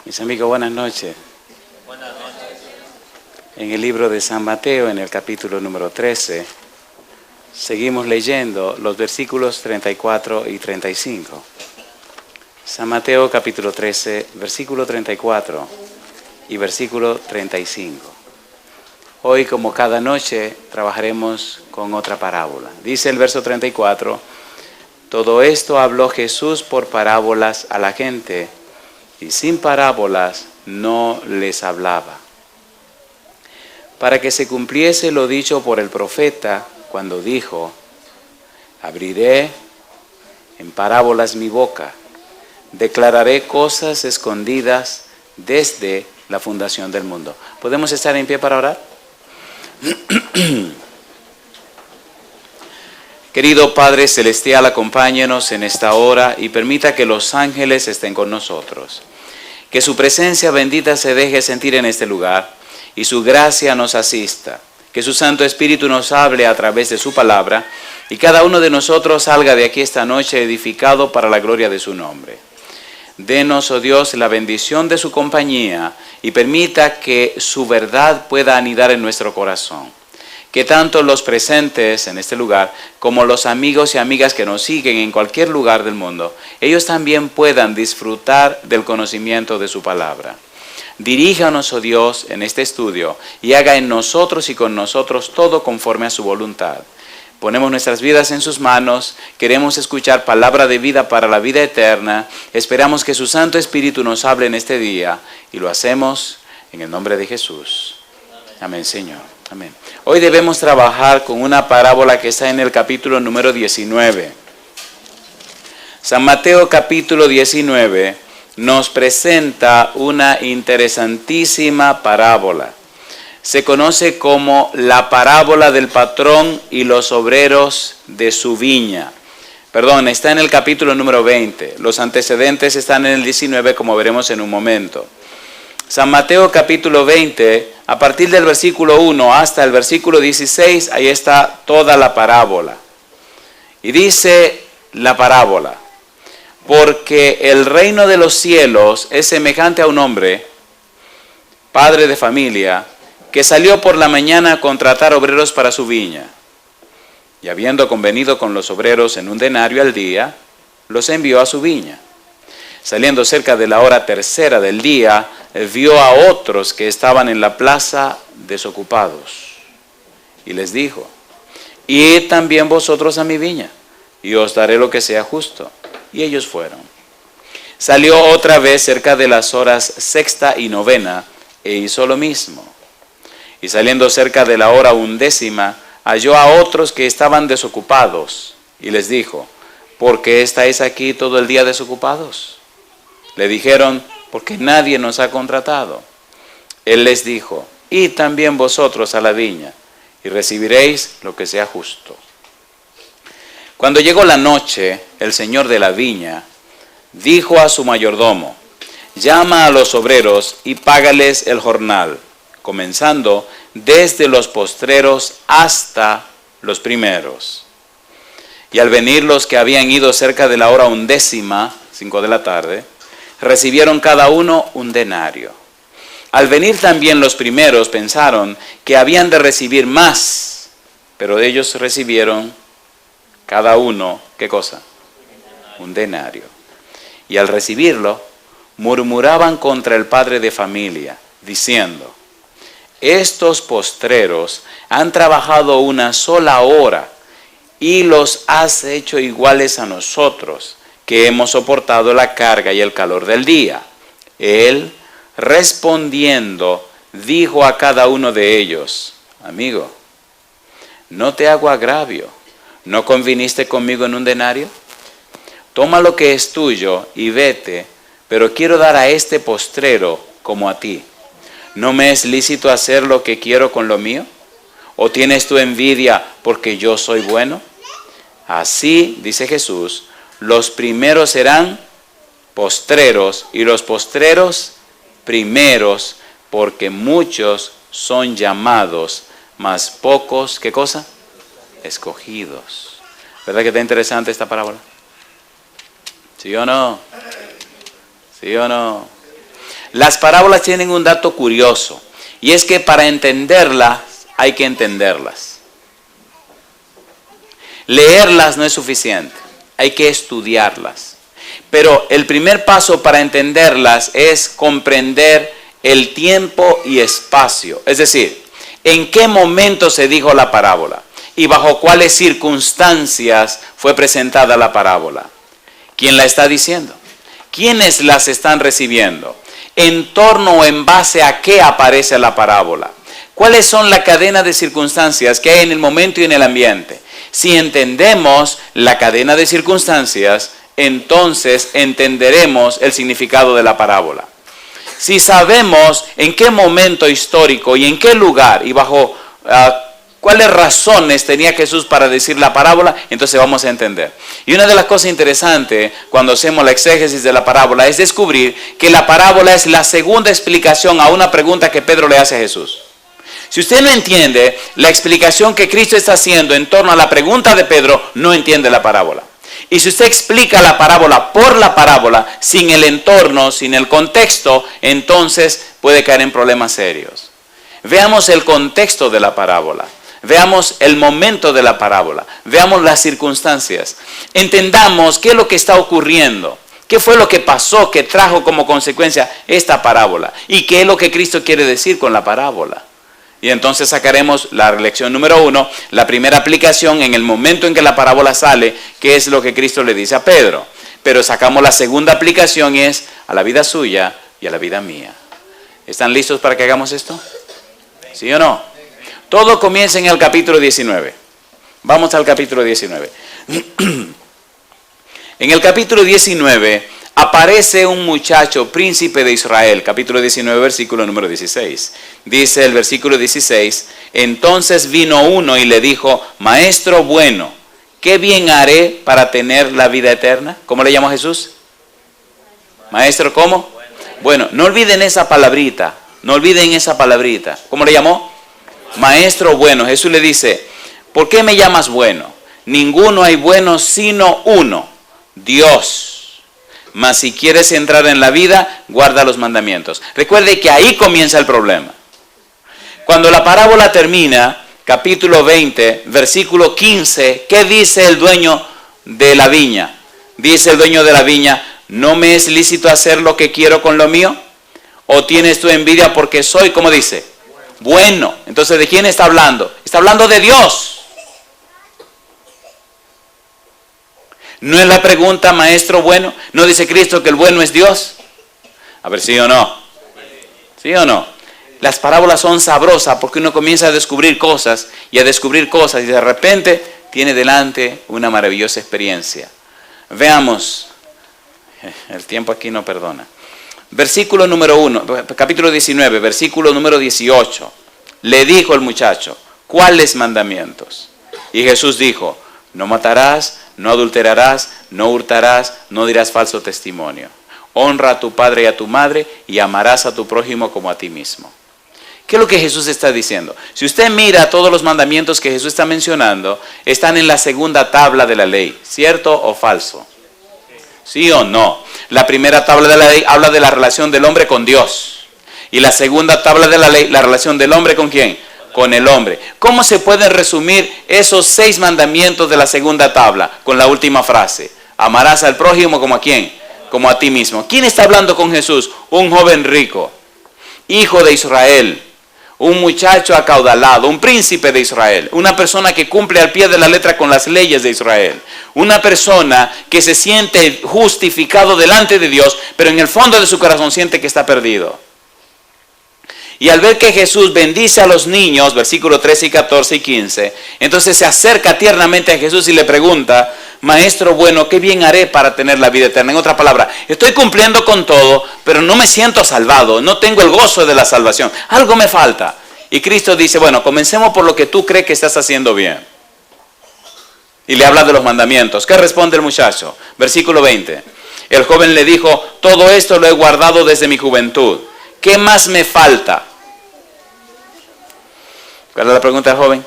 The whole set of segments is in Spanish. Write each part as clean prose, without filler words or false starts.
Mis amigos, buenas noches. Buenas noches. En el libro de San Mateo, en el capítulo número 13, seguimos leyendo los versículos 34 y 35. San Mateo, capítulo 13, versículo 34 y versículo 35. Hoy, como cada noche, trabajaremos con otra parábola. Dice el verso 34, todo esto habló Jesús por parábolas a la gente, y sin parábolas no les hablaba, para que se cumpliese lo dicho por el profeta cuando dijo, abriré en parábolas mi boca, declararé cosas escondidas desde la fundación del mundo. ¿Podemos estar en pie para orar? Querido Padre Celestial, acompáñenos en esta hora y permita que los ángeles estén con nosotros. Que su presencia bendita se deje sentir en este lugar y su gracia nos asista. Que su Santo Espíritu nos hable a través de su palabra y cada uno de nosotros salga de aquí esta noche edificado para la gloria de su nombre. Denos, oh Dios, la bendición de su compañía y permita que su verdad pueda anidar en nuestro corazón. Que tanto los presentes en este lugar como los amigos y amigas que nos siguen en cualquier lugar del mundo, ellos también puedan disfrutar del conocimiento de su palabra. Diríjanos, oh Dios, en este estudio y haga en nosotros y con nosotros todo conforme a su voluntad. Ponemos nuestras vidas en sus manos, queremos escuchar palabra de vida para la vida eterna, esperamos que su Santo Espíritu nos hable en este día y lo hacemos en el nombre de Jesús. Amén, Señor. Amén. Hoy debemos trabajar con una parábola que está en el capítulo número 19. San Mateo capítulo 19 nos presenta una interesantísima parábola. Se conoce como la parábola del patrón y los obreros de su viña. Perdón, está en el capítulo número 20. Los antecedentes están en el 19, como veremos en un momento. San Mateo capítulo 20, a partir del versículo 1 hasta el versículo 16, ahí está toda la parábola. Y dice la parábola, porque el reino de los cielos es semejante a un hombre, padre de familia, que salió por la mañana a contratar obreros para su viña. Y habiendo convenido con los obreros en 1 denario al día, los envió a su viña. Saliendo cerca de la hora tercera del día, vio a otros que estaban en la plaza desocupados. Y les dijo, id también vosotros a mi viña, y os daré lo que sea justo. Y ellos fueron. Salió otra vez cerca de las horas sexta y novena, e hizo lo mismo. Y saliendo cerca de la hora 11, halló a otros que estaban desocupados, y les dijo, ¿por qué estáis aquí todo el día desocupados? Le dijeron, porque nadie nos ha contratado. Él les dijo, id también vosotros a la viña, y recibiréis lo que sea justo. Cuando llegó la noche, el señor de la viña dijo a su mayordomo, llama a los obreros y págales el jornal, comenzando desde los postreros hasta los primeros. Y al venir los que habían ido cerca de la hora 11, 5 de la tarde, recibieron cada uno 1 denario. Al venir también los primeros pensaron que habían de recibir más, pero ellos recibieron cada uno, ¿qué cosa? 1 denario. Y al recibirlo, murmuraban contra el padre de familia, diciendo, estos postreros han trabajado 1 sola hora y los has hecho iguales a nosotros, que hemos soportado la carga y el calor del día. Él, respondiendo, dijo a cada uno de ellos, amigo, no te hago agravio, ¿no conviniste conmigo en 1 denario? Toma lo que es tuyo y vete, pero quiero dar a este postrero como a ti. ¿No me es lícito hacer lo que quiero con lo mío? ¿O tienes tu envidia porque yo soy bueno? Así, dice Jesús, los primeros serán postreros y los postreros primeros, porque muchos son llamados, mas pocos, ¿qué cosa? Escogidos. ¿Verdad que está interesante esta parábola? ¿Sí o no? ¿Sí o no? Las parábolas tienen un dato curioso, y es que para entenderlas hay que entenderlas. Leerlas no es suficiente, hay que estudiarlas. Pero el primer paso para entenderlas es comprender el tiempo y espacio. Es decir, en qué momento se dijo la parábola y bajo cuáles circunstancias fue presentada la parábola. ¿Quién la está diciendo? ¿Quiénes las están recibiendo? ¿En torno o en base a qué aparece la parábola? ¿Cuáles son la cadena de circunstancias que hay en el momento y en el ambiente? Si entendemos la cadena de circunstancias, entonces entenderemos el significado de la parábola. Si sabemos en qué momento histórico y en qué lugar y bajo cuáles razones tenía Jesús para decir la parábola, entonces vamos a entender. Y una de las cosas interesantes cuando hacemos la exégesis de la parábola es descubrir que la parábola es la segunda explicación a una pregunta que Pedro le hace a Jesús. Si usted no entiende la explicación que Cristo está haciendo en torno a la pregunta de Pedro, no entiende la parábola. Y si usted explica la parábola por la parábola, sin el entorno, sin el contexto, entonces puede caer en problemas serios. Veamos el contexto de la parábola. Veamos el momento de la parábola. Veamos las circunstancias. Entendamos qué es lo que está ocurriendo. ¿Qué fue lo que pasó que trajo como consecuencia esta parábola? ¿Y qué es lo que Cristo quiere decir con la parábola? Y entonces sacaremos la lección número 1, la primera aplicación en el momento en que la parábola sale, que es lo que Cristo le dice a Pedro. Pero sacamos la segunda aplicación y es a la vida suya y a la vida mía. ¿Están listos para que hagamos esto? ¿Sí o no? Todo comienza en el capítulo 19. Vamos al capítulo 19. En el capítulo 19 aparece un muchacho, príncipe de Israel, capítulo 19, versículo número 16. Dice el versículo 16, entonces vino uno y le dijo, maestro bueno, ¿qué bien haré para tener la vida eterna? ¿Cómo le llamó Jesús? Maestro, ¿cómo? Bueno, no olviden esa palabrita, no olviden esa palabrita. ¿Cómo le llamó? Maestro bueno. Jesús le dice, ¿por qué me llamas bueno? Ninguno hay bueno sino uno, Dios. Mas si quieres entrar en la vida, guarda los mandamientos. Recuerde que ahí comienza el problema. Cuando la parábola termina, capítulo 20, versículo 15, ¿qué dice el dueño de la viña? Dice el dueño de la viña, ¿no me es lícito hacer lo que quiero con lo mío? ¿O tienes tu envidia porque soy, como dice? Bueno. Entonces, ¿de quién está hablando? Está hablando de Dios. ¿No es la pregunta, maestro bueno? ¿No dice Cristo que el bueno es Dios? A ver, ¿sí o no? ¿Sí o no? Las parábolas son sabrosas porque uno comienza a descubrir cosas y de repente tiene delante una maravillosa experiencia. Veamos, el tiempo aquí no perdona. Versículo número 1, capítulo 19, versículo número 18. Le dijo el muchacho, ¿cuáles mandamientos? Y Jesús dijo, no matarás, no adulterarás, no hurtarás, no dirás falso testimonio. Honra a tu padre y a tu madre y amarás a tu prójimo como a ti mismo. ¿Qué es lo que Jesús está diciendo? Si usted mira todos los mandamientos que Jesús está mencionando, están en la segunda tabla de la ley, ¿cierto o falso? ¿Sí o no? La primera tabla de la ley habla de la relación del hombre con Dios. Y la segunda tabla de la ley, la relación del hombre ¿con quién? Con el hombre. ¿Cómo se pueden resumir esos 6 mandamientos de la segunda tabla? Con la última frase. Amarás al prójimo como a quién? Como a ti mismo. ¿Quién está hablando con Jesús? Un joven rico, hijo de Israel, un muchacho acaudalado, un príncipe de Israel, una persona que cumple al pie de la letra con las leyes de Israel, una persona que se siente justificado delante de Dios, pero en el fondo de su corazón siente que está perdido. Y al ver que Jesús bendice a los niños, versículos 13 y 14 y 15, entonces se acerca tiernamente a Jesús y le pregunta, maestro bueno, ¿qué bien haré para tener la vida eterna? En otra palabra, estoy cumpliendo con todo, pero no me siento salvado, no tengo el gozo de la salvación, algo me falta. Y Cristo dice, bueno, comencemos por lo que tú crees que estás haciendo bien. Y le habla de los mandamientos. ¿Qué responde el muchacho? Versículo 20. El joven le dijo, todo esto lo he guardado desde mi juventud. ¿Qué más me falta? ¿Cuál es la pregunta del joven?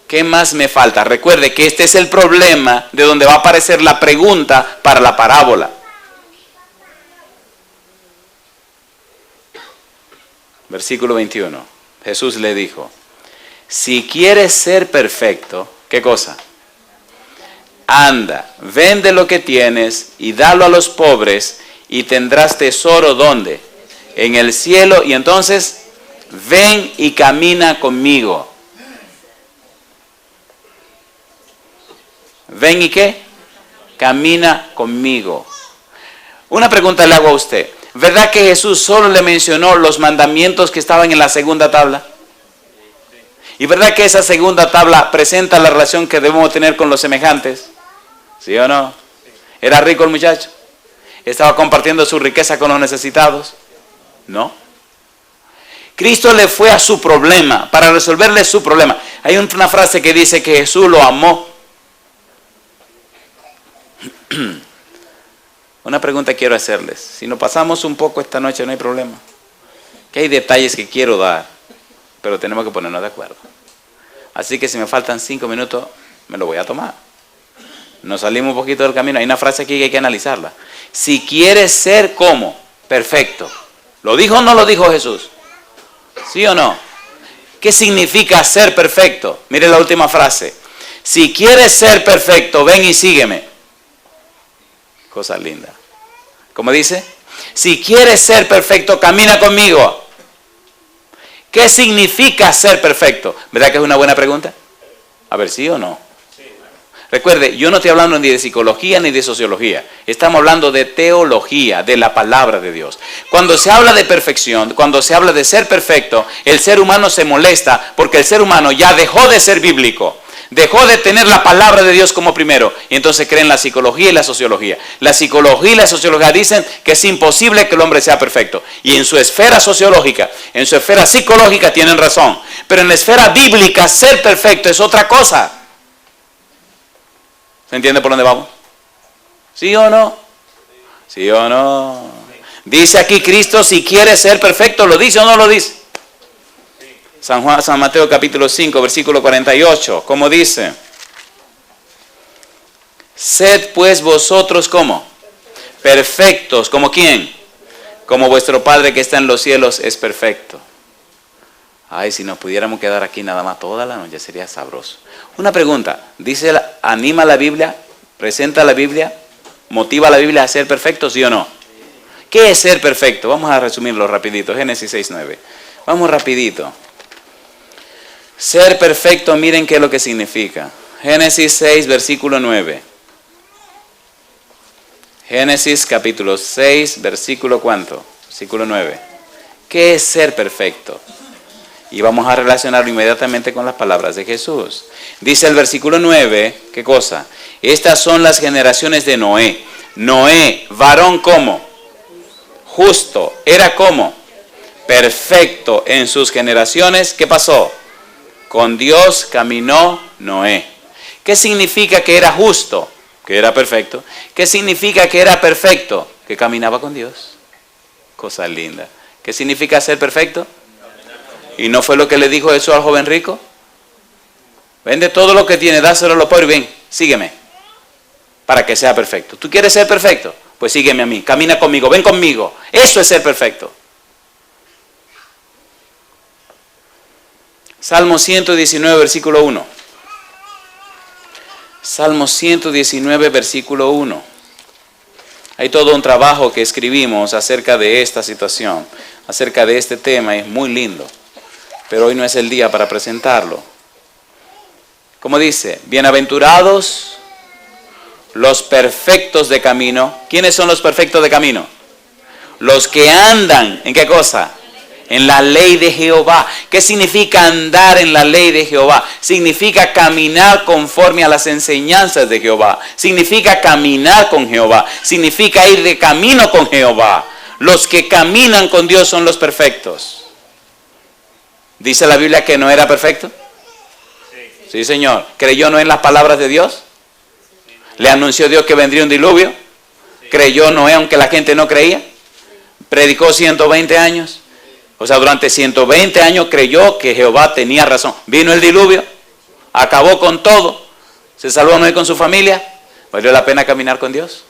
¿Qué más me falta? Recuerde que este es el problema de donde va a aparecer la pregunta para la parábola. versículo 21. Jesús le dijo, si quieres ser perfecto, ¿qué cosa? Anda, vende lo que tienes y dalo a los pobres y tendrás tesoro, ¿dónde? En el cielo. Y entonces, ven y camina conmigo. ¿Ven y qué? Camina conmigo. Una pregunta le hago a usted. ¿Verdad que Jesús solo le mencionó los mandamientos que estaban en la segunda tabla? ¿Y verdad que esa segunda tabla presenta la relación que debemos tener con los semejantes? ¿Sí o no? ¿Era rico el muchacho? ¿Estaba compartiendo su riqueza con los necesitados? No. Cristo le fue a su problema, para resolverle su problema. Hay una frase que dice que Jesús lo amó. Una pregunta quiero hacerles. Si nos pasamos un poco esta noche no hay problema. Que hay detalles que quiero dar, pero tenemos que ponernos de acuerdo. Así que si me faltan 5 minutos, me lo voy a tomar. Nos salimos un poquito del camino. Hay una frase aquí que hay que analizarla. Si quieres ser como perfecto. ¿Lo dijo o no lo dijo Jesús? ¿Sí o no? ¿Qué significa ser perfecto? Mire la última frase. Si quieres ser perfecto, ven y sígueme. Cosa linda. ¿Cómo dice? Si quieres ser perfecto, camina conmigo. ¿Qué significa ser perfecto? ¿Verdad que es una buena pregunta? A ver, ¿sí o no? Recuerde, yo no estoy hablando ni de psicología ni de sociología. Estamos hablando de teología, de la palabra de Dios. Cuando se habla de perfección, cuando se habla de ser perfecto, el ser humano se molesta porque el ser humano ya dejó de ser bíblico. Dejó de tener la palabra de Dios como primero. Y entonces creen la psicología y la sociología. La psicología y la sociología dicen que es imposible que el hombre sea perfecto. Y en su esfera sociológica, en su esfera psicológica tienen razón. Pero en la esfera bíblica, ser perfecto es otra cosa. ¿Se entiende por dónde vamos? ¿Sí o no? ¿Sí o no? Dice aquí Cristo, si quiere ser perfecto, ¿lo dice o no lo dice? San Mateo capítulo 5, versículo 48, ¿cómo dice? Sed pues vosotros, ¿cómo? Perfectos, ¿como quién? Como vuestro Padre que está en los cielos es perfecto. Ay, si nos pudiéramos quedar aquí nada más toda la noche sería sabroso. Una pregunta, dice, anima la Biblia, presenta la Biblia, motiva la Biblia a ser perfecto, ¿sí o no? ¿Qué es ser perfecto? Vamos a resumirlo rapidito, Génesis 6:9. Vamos rapidito. Ser perfecto, miren qué es lo que significa. Génesis 6, versículo 9. Génesis capítulo 6, versículo ¿cuánto? Versículo 9. ¿Qué es ser perfecto? Y vamos a relacionarlo inmediatamente con las palabras de Jesús. Dice el versículo 9, ¿qué cosa? Estas son las generaciones de Noé. Noé, varón como, justo, era como, perfecto en sus generaciones. ¿Qué pasó? Con Dios caminó Noé. ¿Qué significa que era justo? Que era perfecto. ¿Qué significa que era perfecto? Que caminaba con Dios. Cosa linda. ¿Qué significa ser perfecto? ¿Y no fue lo que le dijo eso al joven rico? Vende todo lo que tiene, dáselo a los pobres y ven, sígueme. Para que sea perfecto. ¿Tú quieres ser perfecto? Pues sígueme a mí, camina conmigo, ven conmigo. Eso es ser perfecto. Salmo 119, versículo 1. Salmo 119, versículo 1. Hay todo un trabajo que escribimos acerca de esta situación, acerca de este tema, es muy lindo. Pero hoy no es el día para presentarlo. Como dice, bienaventurados los perfectos de camino. ¿Quiénes son los perfectos de camino? Los que andan, ¿en qué cosa? En la ley de Jehová. ¿Qué significa andar en la ley de Jehová? Significa caminar conforme a las enseñanzas de Jehová. Significa caminar con Jehová. Significa ir de camino con Jehová. Los que caminan con Dios son los perfectos. ¿Dice la Biblia que no era perfecto? Sí, Señor. ¿Creyó Noé en las palabras de Dios? ¿Le anunció Dios que vendría un diluvio? ¿Creyó Noé aunque la gente no creía? ¿Predicó 120 años? O sea, durante 120 años creyó que Jehová tenía razón. Vino el diluvio, acabó con todo. ¿Se salvó Noé con su familia? ¿Valió la pena caminar con Dios?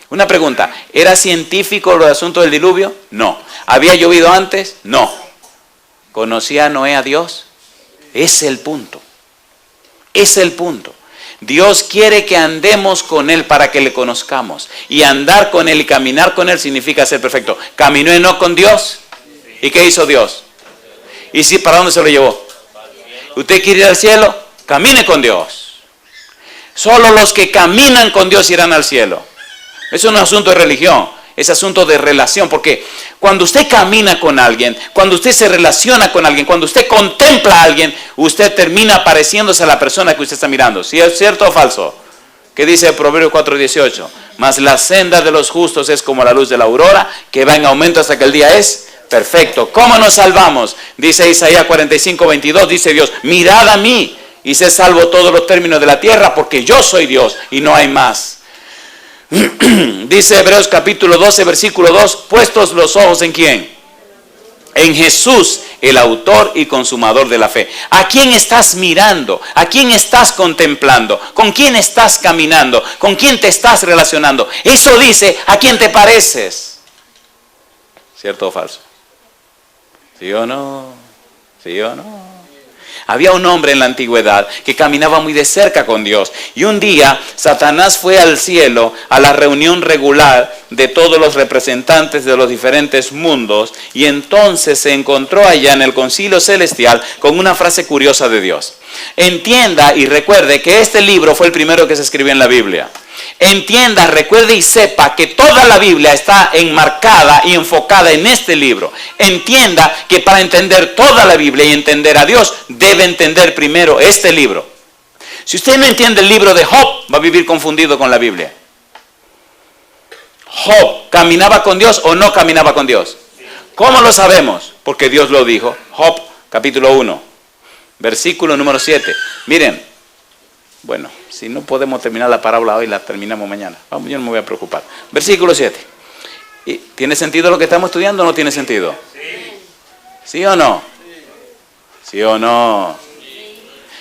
Una pregunta, ¿era científico el asunto del diluvio? No. ¿Había llovido antes? No. ¿Conocía Noé a Dios? Es el punto. Es el punto. Dios quiere que andemos con Él para que le conozcamos. Y andar con Él y caminar con Él significa ser perfecto. ¿Caminó Enoc con Dios? ¿Y qué hizo Dios? ¿Y si para dónde se lo llevó? ¿Usted quiere ir al cielo? Camine con Dios. Solo los que caminan con Dios irán al cielo. Eso no es asunto de religión, es asunto de relación. Porque cuando usted camina con alguien, cuando usted se relaciona con alguien, cuando usted contempla a alguien, usted termina pareciéndose a la persona que usted está mirando. ¿Sí es cierto o falso? ¿Qué dice Proverbios 4:18? Mas la senda de los justos es como la luz de la aurora, que va en aumento hasta que el día es perfecto. ¿Cómo nos salvamos? Dice Isaías 45:22, dice Dios, mirad a mí y sé salvo todos los términos de la tierra, porque yo soy Dios y no hay más. Dice Hebreos capítulo 12, versículo 2, puestos los ojos ¿en quién? En Jesús, el autor y consumador de la fe. ¿A quién estás mirando? ¿A quién estás contemplando? ¿Con quién estás caminando? ¿Con quién te estás relacionando? Eso dice a quién te pareces. ¿Cierto o falso? ¿Sí o no? ¿Sí o no? Había un hombre en la antigüedad que caminaba muy de cerca con Dios. Y un día Satanás fue al cielo a la reunión regular de todos los representantes de los diferentes mundos. Y entonces se encontró allá en el concilio celestial con una frase curiosa de Dios. Entienda y recuerde que este libro fue el primero que se escribió en la Biblia. Entienda, recuerde y sepa que toda la Biblia está enmarcada y enfocada en este libro. Entienda que para entender toda la Biblia y entender a Dios, debe entender primero este libro. Si usted no entiende el libro de Job, va a vivir confundido con la Biblia. ¿Job caminaba con Dios o no caminaba con Dios? ¿Cómo lo sabemos? Porque Dios lo dijo. Job capítulo 1, versículo número 7. Miren, bueno, si no podemos terminar la parábola hoy, la terminamos mañana. Vamos, yo no me voy a preocupar. Versículo 7. ¿Tiene sentido lo que estamos estudiando o no tiene sentido? ¿Sí o no? ¿Sí o no?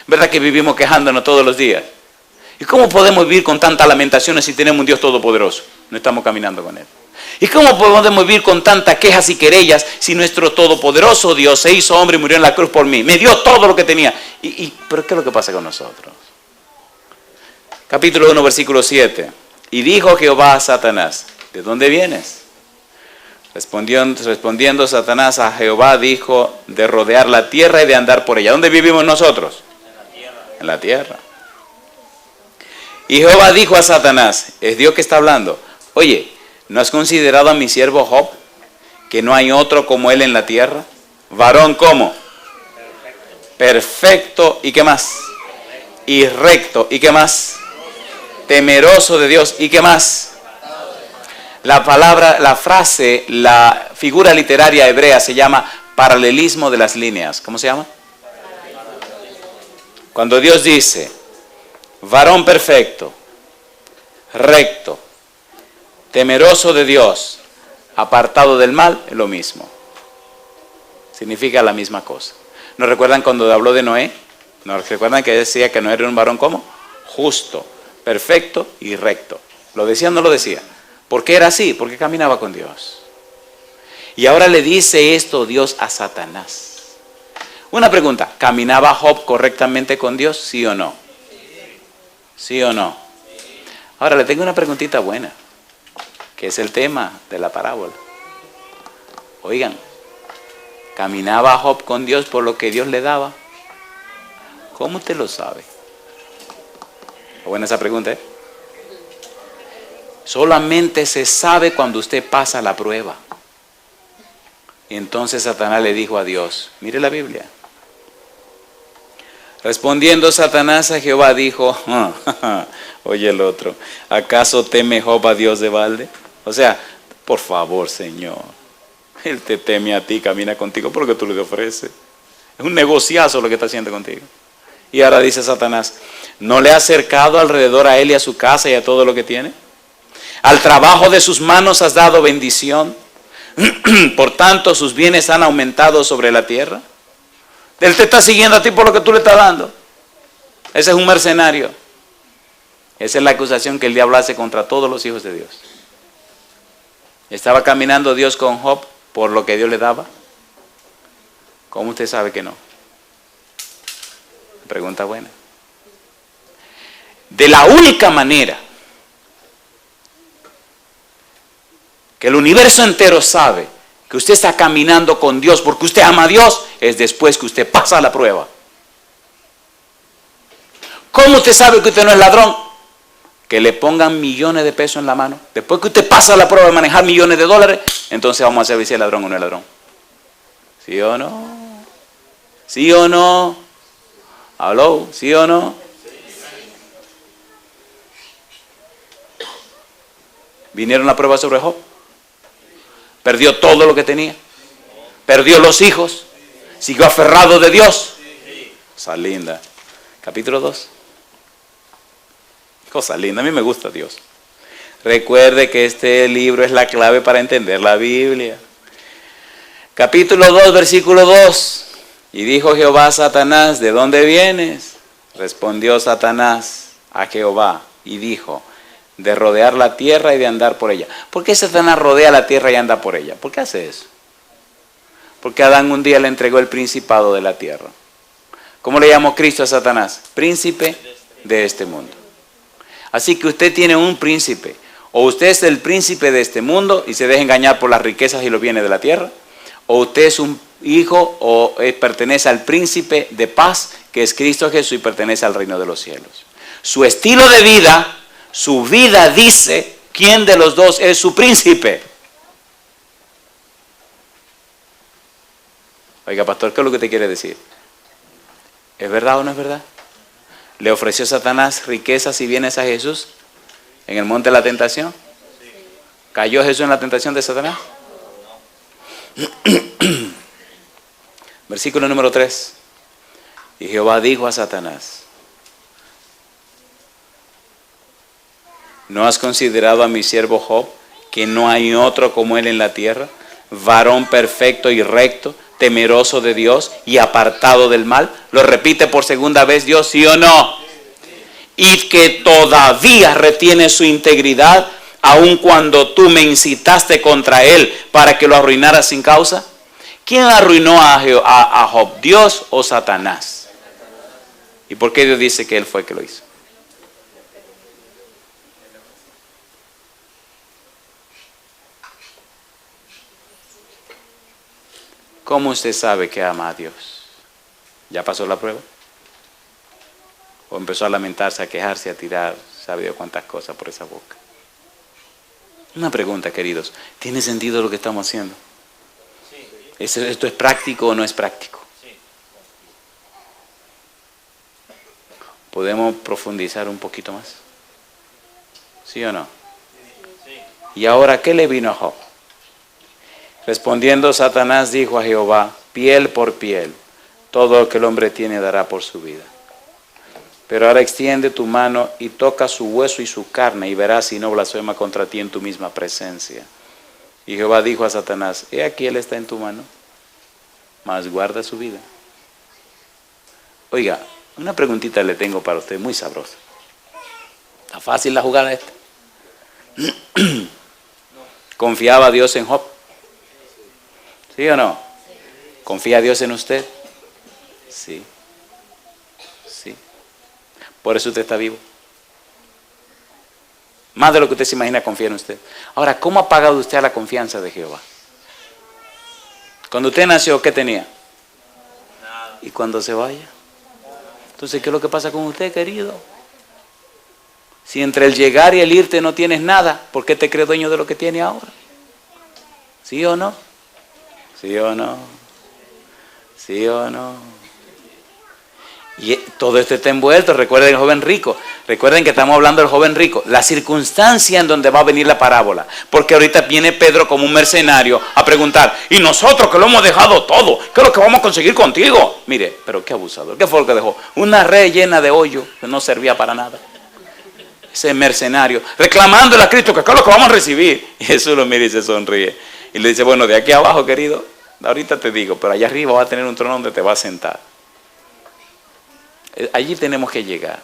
¿Verdad que vivimos quejándonos todos los días? ¿Y cómo podemos vivir con tantas lamentaciones si tenemos un Dios todopoderoso? No estamos caminando con Él. ¿Y cómo podemos vivir con tantas quejas y querellas si nuestro todopoderoso Dios se hizo hombre y murió en la cruz por mí? Me dio todo lo que tenía. ¿Pero qué es lo que pasa con nosotros? Capítulo 1, versículo 7. Y dijo Jehová a Satanás, ¿de dónde vienes? Respondiendo Satanás a Jehová, dijo, de rodear la tierra y de andar por ella. ¿Dónde vivimos nosotros? En la tierra. Y Jehová dijo a Satanás, es Dios que está hablando, oye, ¿no has considerado a mi siervo Job, que no hay otro como él en la tierra? Varón, ¿cómo? Perfecto. ¿Y qué más? Y recto. ¿Y qué más? Temeroso de Dios. ¿Y qué más? La palabra, la frase, la figura literaria hebrea se llama paralelismo de las líneas. ¿Cómo se llama? Cuando Dios dice, varón perfecto, recto, temeroso de Dios, apartado del mal, es lo mismo. Significa la misma cosa. ¿No recuerdan cuando habló de Noé? ¿No recuerdan que decía que Noé era un varón cómo? Justo, perfecto y recto. ¿Lo decía o no lo decía? ¿Por qué era así? Porque caminaba con Dios. Y ahora le dice esto Dios a Satanás. Una pregunta, ¿caminaba Job correctamente con Dios? ¿Sí o no? ¿Sí o no? Ahora le tengo una preguntita buena, que es el tema de la parábola. Oigan, ¿caminaba Job con Dios por lo que Dios le daba? ¿Cómo usted lo sabe? Buena esa pregunta, ¿eh? Solamente se sabe cuando usted pasa la prueba. Y entonces Satanás le dijo a Dios, mire la Biblia. Respondiendo Satanás a Jehová dijo, oye el otro, ¿acaso teme Job a Dios de balde? O sea, por favor Señor, Él te teme a ti, camina contigo porque tú le ofreces. Es un negociazo lo que está haciendo contigo. Y ahora dice Satanás, ¿no le ha acercado alrededor a él y a su casa y a todo lo que tiene? Al trabajo de sus manos has dado bendición. Por tanto, sus bienes han aumentado sobre la tierra. Él te está siguiendo a ti por lo que tú le estás dando. Ese es un mercenario. Esa es la acusación que el diablo hace contra todos los hijos de Dios. ¿Estaba caminando Dios con Job por lo que Dios le daba? ¿Cómo usted sabe que no? Pregunta buena. De la única manera que el universo entero sabe que usted está caminando con Dios porque usted ama a Dios es después que usted pasa la prueba. ¿Cómo usted sabe que usted no es ladrón? Que le pongan millones de pesos en la mano. Después que usted pasa la prueba de manejar millones de dólares, entonces vamos a saber si es ladrón o no es ladrón. ¿Sí o no? ¿Sí o no? ¿Aló? ¿Sí o no? Vinieron la prueba sobre Job. Perdió todo lo que tenía. Perdió los hijos. Siguió aferrado de Dios. Cosa linda. Capítulo 2. Cosa linda. A mí me gusta Dios. Recuerde que este libro es la clave para entender la Biblia. Capítulo 2, versículo 2. Y dijo Jehová a Satanás, ¿de dónde vienes? Respondió Satanás a Jehová y dijo, de rodear la tierra y de andar por ella. ¿Por qué Satanás rodea la tierra y anda por ella? ¿Por qué hace eso? Porque Adán un día le entregó el principado de la tierra. ¿Cómo le llamó Cristo a Satanás? Príncipe de este mundo. Así que usted tiene un príncipe. O usted es el príncipe de este mundo y se deja engañar por las riquezas y los bienes de la tierra. O usted es un hijo o pertenece al príncipe de paz, que es Cristo Jesús, y pertenece al reino de los cielos. Su estilo de vida, su vida dice quién de los dos es su príncipe. Oiga, pastor, ¿qué es lo que te quiere decir? ¿Es verdad o no es verdad? ¿Le ofreció Satanás riquezas y bienes a Jesús en el monte de la tentación? ¿Cayó Jesús en la tentación de Satanás? Versículo número 3. Y Jehová dijo a Satanás, ¿no has considerado a mi siervo Job, que no hay otro como él en la tierra, varón perfecto y recto, temeroso de Dios y apartado del mal? Lo repite por segunda vez Dios, ¿sí o no? Y que todavía retiene su integridad, aun cuando tú me incitaste contra él para que lo arruinara sin causa. ¿Quién arruinó a Job, Dios o Satanás? ¿Y por qué Dios dice que él fue el que lo hizo? ¿Cómo usted sabe que ama a Dios? ¿Ya pasó la prueba? ¿O empezó a lamentarse, a quejarse, a tirar, sabe Dios cuántas cosas por esa boca? Una pregunta, queridos. ¿Tiene sentido lo que estamos haciendo? ¿Esto es práctico o no es práctico? ¿Podemos profundizar un poquito más? ¿Sí o no? ¿Y ahora qué le vino a Job? Respondiendo Satanás dijo a Jehová, piel por piel, todo lo que el hombre tiene dará por su vida. Pero ahora extiende tu mano y toca su hueso y su carne y verás si no blasfema contra ti en tu misma presencia. Y Jehová dijo a Satanás, he aquí él está en tu mano, mas guarda su vida. Oiga, una preguntita le tengo para usted, muy sabrosa. ¿Está fácil la jugada esta? ¿Confiaba Dios en Job? ¿Sí o no? ¿Confía Dios en usted? Sí. Sí. Por eso usted está vivo. Más de lo que usted se imagina confía en usted. Ahora, ¿cómo ha pagado usted a la confianza de Jehová? Cuando usted nació, ¿qué tenía? ¿Y cuando se vaya? Entonces, ¿qué es lo que pasa con usted, querido? Si entre el llegar y el irte no tienes nada, ¿por qué te crees dueño de lo que tiene ahora? ¿Sí o no? ¿Sí o no? ¿Sí o no? Y todo esto está envuelto. Recuerden el joven rico. Recuerden que estamos hablando del joven rico. La circunstancia en donde va a venir la parábola. Porque ahorita viene Pedro como un mercenario a preguntar, ¿y nosotros que lo hemos dejado todo? ¿Qué es lo que vamos a conseguir contigo? Mire, pero qué abusador. ¿Qué fue lo que dejó? Una red llena de hoyo que no servía para nada. Ese mercenario reclamándole a Cristo que qué es lo que vamos a recibir. Y Jesús lo mira y se sonríe. Y le dice, bueno, de aquí abajo, querido, ahorita te digo, pero allá arriba vas a tener un trono donde te vas a sentar. Allí tenemos que llegar.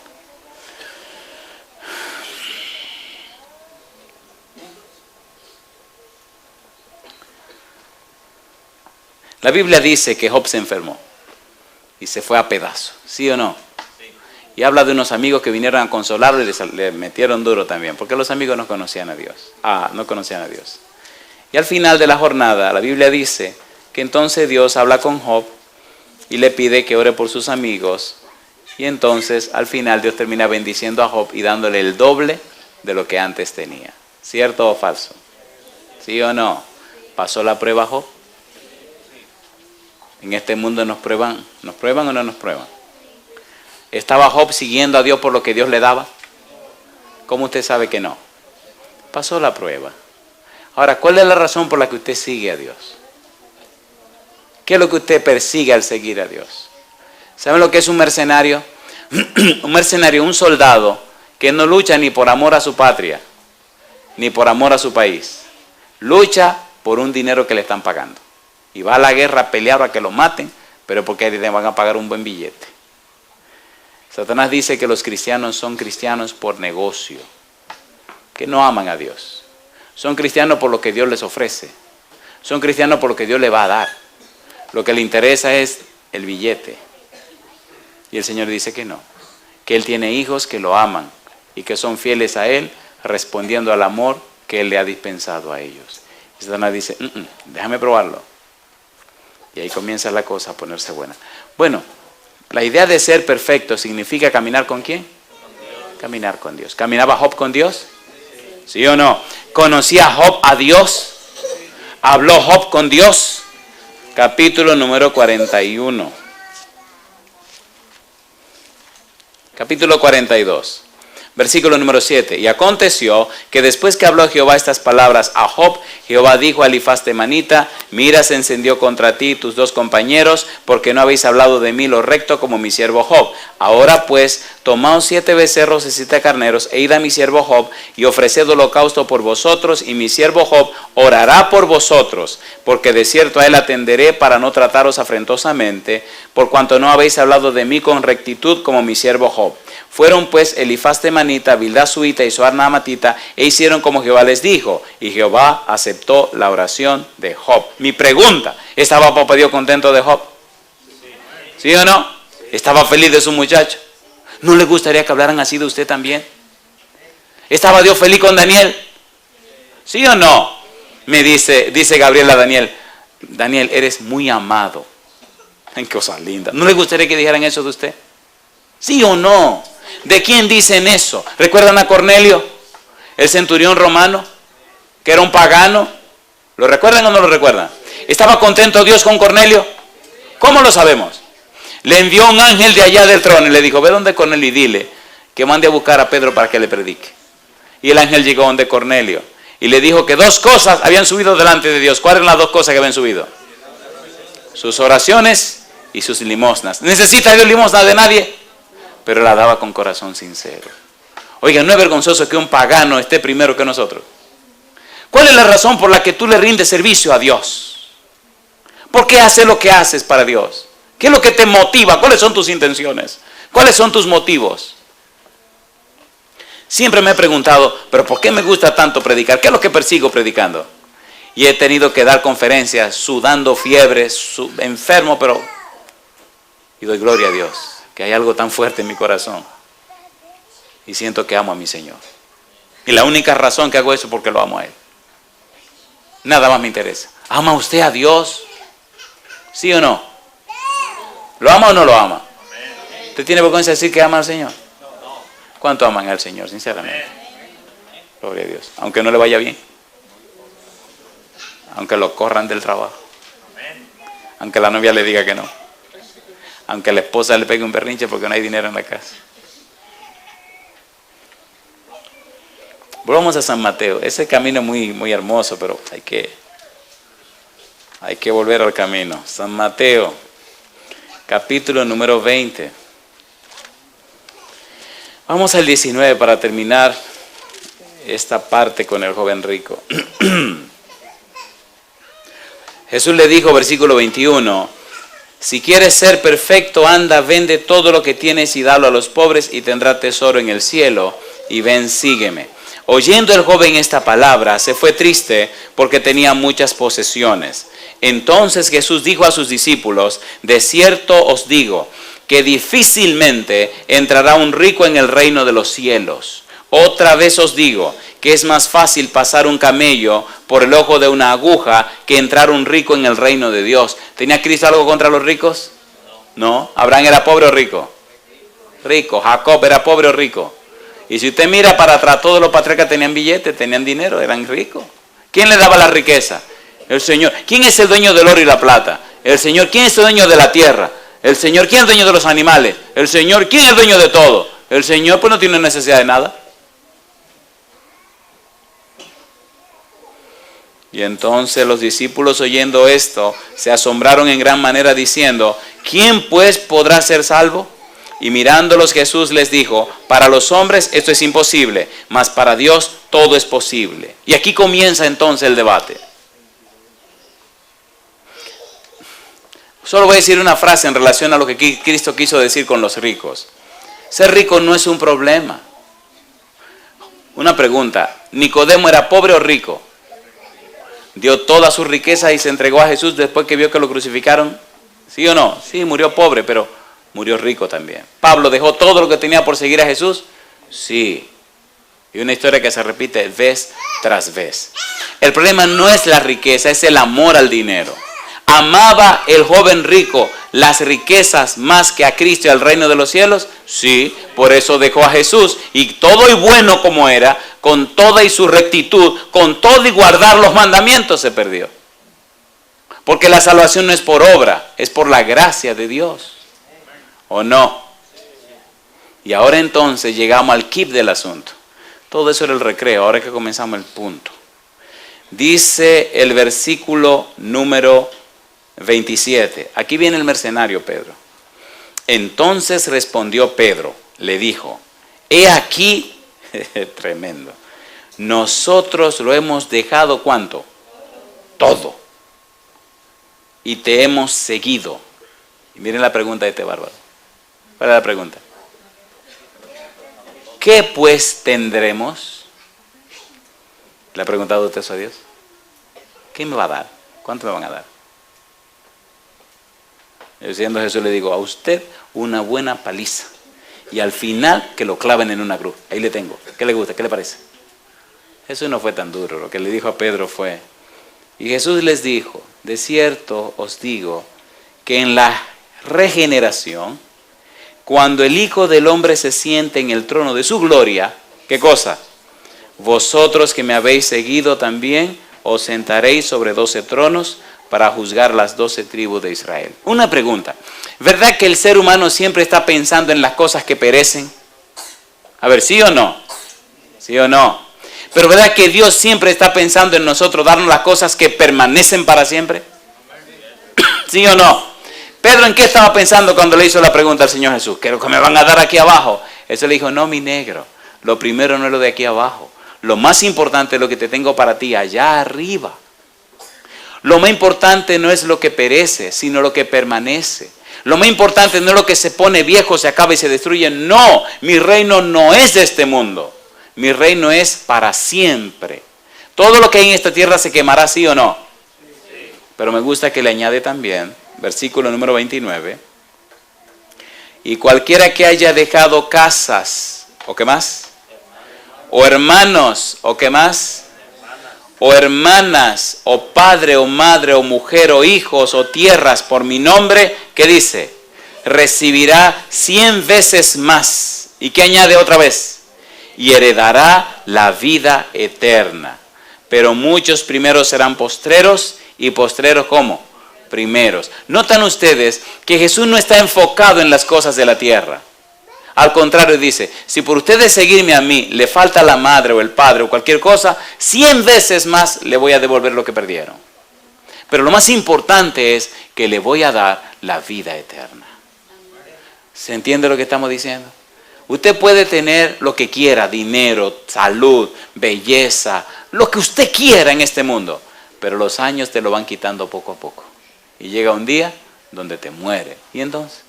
La Biblia dice que Job se enfermó y se fue a pedazos, ¿sí o no? Y habla de unos amigos que vinieron a consolarlo y le metieron duro también, porque los amigos no conocían a Dios. No conocían a Dios. Y al final de la jornada, la Biblia dice que entonces Dios habla con Job y le pide que ore por sus amigos. Y entonces al final Dios termina bendiciendo a Job y dándole el doble de lo que antes tenía. ¿Cierto o falso? ¿Sí o no? ¿Pasó la prueba Job? En este mundo nos prueban o no nos prueban. ¿Estaba Job siguiendo a Dios por lo que Dios le daba? ¿Cómo usted sabe que no? Pasó la prueba. Ahora, ¿cuál es la razón por la que usted sigue a Dios? ¿Qué es lo que usted persigue al seguir a Dios? ¿Saben lo que es un mercenario? Un mercenario, un soldado que no lucha ni por amor a su patria, ni por amor a su país. Lucha por un dinero que le están pagando. Y va a la guerra a pelear a que lo maten, pero porque le van a pagar un buen billete. Satanás dice que los cristianos son cristianos por negocio, que no aman a Dios. Son cristianos por lo que Dios les ofrece. Son cristianos por lo que Dios les va a dar. Lo que le interesa es el billete. Y el Señor dice que no, que Él tiene hijos que lo aman y que son fieles a Él, respondiendo al amor que Él le ha dispensado a ellos. Y Satanás dice, déjame probarlo. Y ahí comienza la cosa a ponerse buena. Bueno, la idea de ser perfecto significa caminar ¿con quién? Caminar con Dios. ¿Caminaba Job con Dios? ¿Sí o no? ¿Conocía Job a Dios? ¿Habló Job con Dios? Capítulo número 41. Capítulo 42. Versículo número 7. Y aconteció que después que habló Jehová estas palabras a Job, Jehová dijo a Elifaz temanita, mira, se encendió contra ti tus dos compañeros, porque no habéis hablado de mí lo recto como mi siervo Job. Ahora pues, tomaos 7 becerros y 7 carneros, e id a mi siervo Job, y ofreced holocausto por vosotros, y mi siervo Job orará por vosotros, porque de cierto a él atenderé para no trataros afrentosamente, por cuanto no habéis hablado de mí con rectitud como mi siervo Job. Fueron pues Elifaz temanita, Bildad suita y Zoar naamatita, e hicieron como Jehová les dijo, y Jehová aceptó la oración de Job. Mi pregunta, ¿estaba papá Dios contento de Job? ¿Sí o no? ¿Estaba feliz de su muchacho? ¿No le gustaría que hablaran así de usted también? ¿Estaba Dios feliz con Daniel? ¿Sí o no? Me dice Gabriel a Daniel, Daniel, eres muy amado. Qué cosa linda. ¿No le gustaría que dijeran eso de usted? ¿Sí o no? ¿De quién dicen eso? ¿Recuerdan a Cornelio, el centurión romano, que era un pagano? ¿Lo recuerdan o no lo recuerdan? ¿Estaba contento Dios con Cornelio? ¿Cómo lo sabemos? Le envió un ángel de allá del trono y le dijo, ve donde Cornelio y dile que mande a buscar a Pedro para que le predique. Y el ángel llegó donde Cornelio y le dijo que 2 cosas habían subido delante de Dios. ¿Cuáles eran las 2 cosas que habían subido? Sus oraciones y sus limosnas. ¿Necesita Dios limosna de nadie? Pero la daba con corazón sincero. Oiga, ¿no es vergonzoso que un pagano esté primero que nosotros? ¿Cuál es la razón por la que tú le rindes servicio a Dios? ¿Por qué haces lo que haces para Dios? ¿Qué es lo que te motiva? ¿Cuáles son tus intenciones? ¿Cuáles son tus motivos? Siempre me he preguntado, ¿pero por qué me gusta tanto predicar? ¿Qué es lo que persigo predicando? Y he tenido que dar conferencias sudando fiebre, enfermo, pero... Y doy gloria a Dios, que hay algo tan fuerte en mi corazón. Y siento que amo a mi Señor. Y la única razón que hago eso es porque lo amo a Él. Nada más me interesa. ¿Ama usted a Dios? ¿Sí o no? ¿Lo ama o no lo ama? ¿Usted tiene vergüenza de decir que ama al Señor? ¿Cuánto aman al Señor, sinceramente? Gloria a Dios. Aunque no le vaya bien. Aunque lo corran del trabajo. Aunque la novia le diga que no. Aunque la esposa le pegue un berrinche porque no hay dinero en la casa. Volvamos a San Mateo. Ese camino es muy hermoso, pero hay que volver al camino. San Mateo, capítulo número 20. Vamos al 19 para terminar esta parte con el joven rico. Jesús le dijo, versículo 21, si quieres ser perfecto, anda, vende todo lo que tienes y dalo a los pobres y tendrás tesoro en el cielo, y ven, sígueme. Oyendo el joven esta palabra, se fue triste porque tenía muchas posesiones. Entonces Jesús dijo a sus discípulos: de cierto os digo, que difícilmente entrará un rico en el reino de los cielos. Otra vez os digo, que es más fácil pasar un camello por el ojo de una aguja que entrar un rico en el reino de Dios. ¿Tenía Cristo algo contra los ricos? No. ¿Abraham era pobre o rico? Rico. ¿Jacob era pobre o rico? Y si usted mira para atrás, todos los patriarcas tenían billetes, tenían dinero, eran ricos. ¿Quién le daba la riqueza? El Señor. ¿Quién es el dueño del oro y la plata? El Señor. ¿Quién es el dueño de la tierra? El Señor. ¿Quién es el dueño de los animales? El Señor. ¿Quién es el dueño de todo? El Señor. Pues no tiene necesidad de nada. Y entonces los discípulos, oyendo esto, se asombraron en gran manera, diciendo: ¿quién pues podrá ser salvo? Y mirándolos, Jesús les dijo: para los hombres esto es imposible, mas para Dios todo es posible. Y aquí comienza entonces el debate. Solo voy a decir una frase en relación a lo que Cristo quiso decir con los ricos. Ser rico no es un problema. Una pregunta: ¿Nicodemo era pobre o rico? ¿Dio toda su riqueza y se entregó a Jesús después que vio que lo crucificaron? ¿Sí o no? Sí, murió pobre, pero murió rico también. ¿Pablo dejó todo lo que tenía por seguir a Jesús? Sí. Y una historia que se repite vez tras vez. El problema no es la riqueza, es el amor al dinero. ¿Amaba el joven rico las riquezas más que a Cristo y al reino de los cielos? Sí, por eso dejó a Jesús. Y todo y bueno como era, con toda y su rectitud, con todo y guardar los mandamientos, se perdió. Porque la salvación no es por obra, es por la gracia de Dios. ¿O no? Y ahora entonces llegamos al quid del asunto. Todo eso era el recreo, ahora es que comenzamos el punto. Dice el versículo número 27. Aquí viene el mercenario Pedro. Entonces respondió Pedro, le dijo: he aquí, tremendo, nosotros lo hemos dejado ¿cuánto? Todo. Y te hemos seguido. Y miren la pregunta de este bárbaro. ¿Cuál es la pregunta? ¿Qué pues tendremos? ¿Le ha preguntado usted eso a Dios? ¿Qué me va a dar? ¿Cuánto me van a dar? Yo siendo Jesús le digo: a usted una buena paliza. Y al final que lo claven en una cruz. Ahí le tengo. ¿Qué le gusta? ¿Qué le parece? Jesús no fue tan duro. Lo que le dijo a Pedro fue: y Jesús les dijo: de cierto os digo que en la regeneración, cuando el Hijo del Hombre se siente en el trono de su gloria, ¿qué cosa? Vosotros que me habéis seguido también os sentaréis sobre 12 tronos para juzgar las 12 tribus de Israel. Una pregunta: ¿verdad que el ser humano siempre está pensando en las cosas que perecen? A ver, ¿sí o no? ¿Sí o no? Pero ¿verdad que Dios siempre está pensando en nosotros, darnos las cosas que permanecen para siempre? ¿Sí o no? Pedro, ¿en qué estaba pensando cuando le hizo la pregunta al Señor Jesús? ¿Qué es lo que me van a dar aquí abajo? Eso le dijo: no, mi negro, lo primero no es lo de aquí abajo. Lo más importante es lo que te tengo para ti allá arriba. Lo más importante no es lo que perece, sino lo que permanece. Lo más importante no es lo que se pone viejo, se acaba y se destruye. No, mi reino no es de este mundo. Mi reino es para siempre. Todo lo que hay en esta tierra se quemará, ¿sí o no? Sí. Pero me gusta que le añade también, versículo número 29. Y cualquiera que haya dejado casas, ¿o qué más? O hermanos, ¿o qué más? O hermanas, o padre, o madre, o mujer, o hijos, o tierras por mi nombre, ¿qué dice? Recibirá 100 veces más. ¿Y qué añade otra vez? Y heredará la vida eterna. Pero muchos primeros serán postreros, y postreros ¿cómo? Primeros. Notan ustedes que Jesús no está enfocado en las cosas de la tierra. Al contrario, dice: si por ustedes seguirme a mí le falta la madre o el padre o cualquier cosa, 100 veces más le voy a devolver lo que perdieron. Pero lo más importante es que le voy a dar la vida eterna. ¿Se entiende lo que estamos diciendo? Usted puede tener lo que quiera: dinero, salud, belleza, lo que usted quiera en este mundo, pero los años te lo van quitando poco a poco. Y llega un día donde te muere. ¿Y entonces?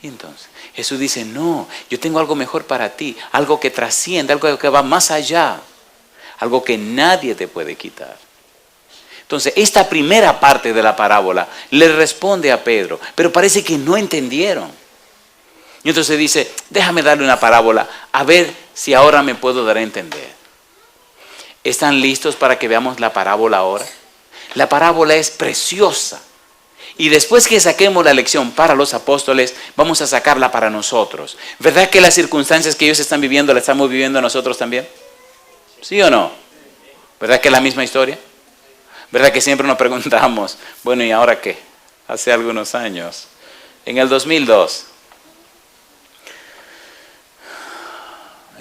Y entonces Jesús dice, no, yo tengo algo mejor para ti, algo que trasciende, algo que va más allá, algo que nadie te puede quitar. Entonces, esta primera parte de la parábola le responde a Pedro, pero parece que no entendieron. Y entonces dice, déjame darle una parábola, a ver si ahora me puedo dar a entender. ¿Están listos para que veamos la parábola ahora? La parábola es preciosa. Y después que saquemos la lección para los apóstoles, vamos a sacarla para nosotros. ¿Verdad que las circunstancias que ellos están viviendo, las estamos viviendo nosotros también? ¿Sí o no? ¿Verdad que es la misma historia? ¿Verdad que siempre nos preguntamos, bueno, ¿y ahora qué? Hace algunos años, en el 2002,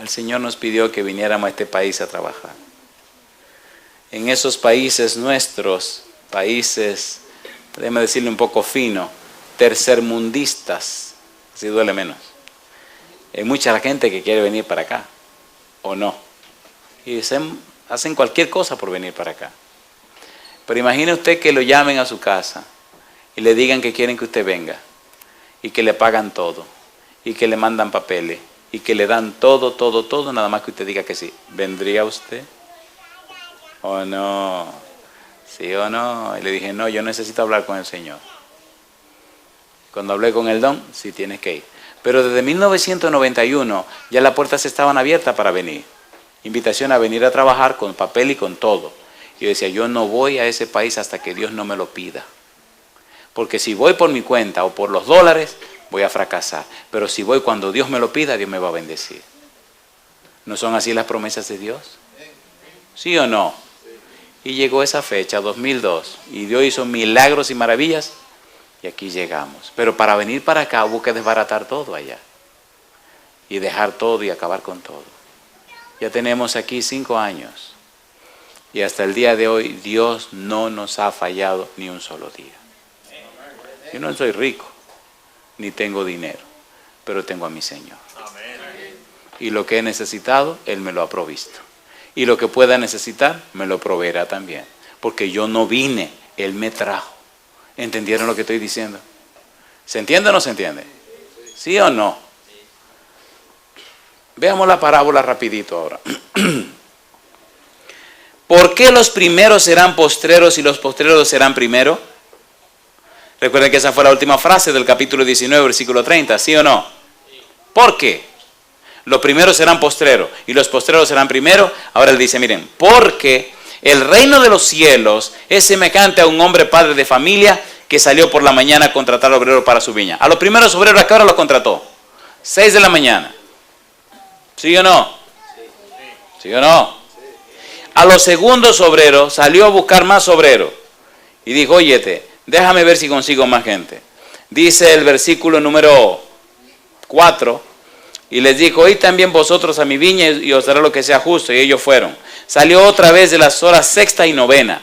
el Señor nos pidió que viniéramos a este país a trabajar. En esos países nuestros, países, déjeme decirle un poco fino, tercermundistas, así duele menos. Hay mucha gente que quiere venir para acá, o no. Y hacen cualquier cosa por venir para acá. Pero imagine usted que lo llamen a su casa y le digan que quieren que usted venga y que le pagan todo y que le mandan papeles y que le dan todo, nada más que usted diga que sí. ¿Vendría usted? ¿O no? ¿Sí o no? Y le dije, no, yo necesito hablar con el Señor. Cuando hablé con el don, sí tienes que ir. Pero desde 1991 ya las puertas estaban abiertas para venir. Invitación a venir a trabajar con papel y con todo. Yo decía, yo no voy a ese país hasta que Dios no me lo pida. Porque si voy por mi cuenta o por los dólares, voy a fracasar. Pero si voy cuando Dios me lo pida, Dios me va a bendecir. ¿No son así las promesas de Dios? ¿Sí o no? Y llegó esa fecha, 2002, y Dios hizo milagros y maravillas, y aquí llegamos. Pero para venir para acá hubo que desbaratar todo allá. Y dejar todo y acabar con todo. Ya tenemos aquí 5 años. Y hasta el día de hoy Dios no nos ha fallado ni un solo día. Yo no soy rico, ni tengo dinero, pero tengo a mi Señor. Y lo que he necesitado, Él me lo ha provisto. Y lo que pueda necesitar, me lo proveerá también. Porque yo no vine, Él me trajo. ¿Entendieron lo que estoy diciendo? ¿Se entiende o no se entiende? ¿Sí o no? Veamos la parábola rapidito ahora. ¿Por qué los primeros serán postreros y los postreros serán primero? Recuerden que esa fue la última frase del capítulo 19, versículo 30, ¿sí o no? ¿Por qué? Los primeros serán postreros y los postreros serán primero. Ahora él dice, miren, porque el reino de los cielos es semejante a un hombre padre de familia que salió por la mañana a contratar obreros para su viña. A los primeros obreros, ¿a qué hora los contrató? 6 de la mañana. ¿Sí o no? ¿Sí o no? A los segundos obreros salió a buscar más obreros y dijo, óyete, déjame ver si consigo más gente. Dice el versículo número 4, y les dijo, id también vosotros a mi viña y os daré lo que sea justo. Y ellos fueron. Salió otra vez de las horas sexta y novena.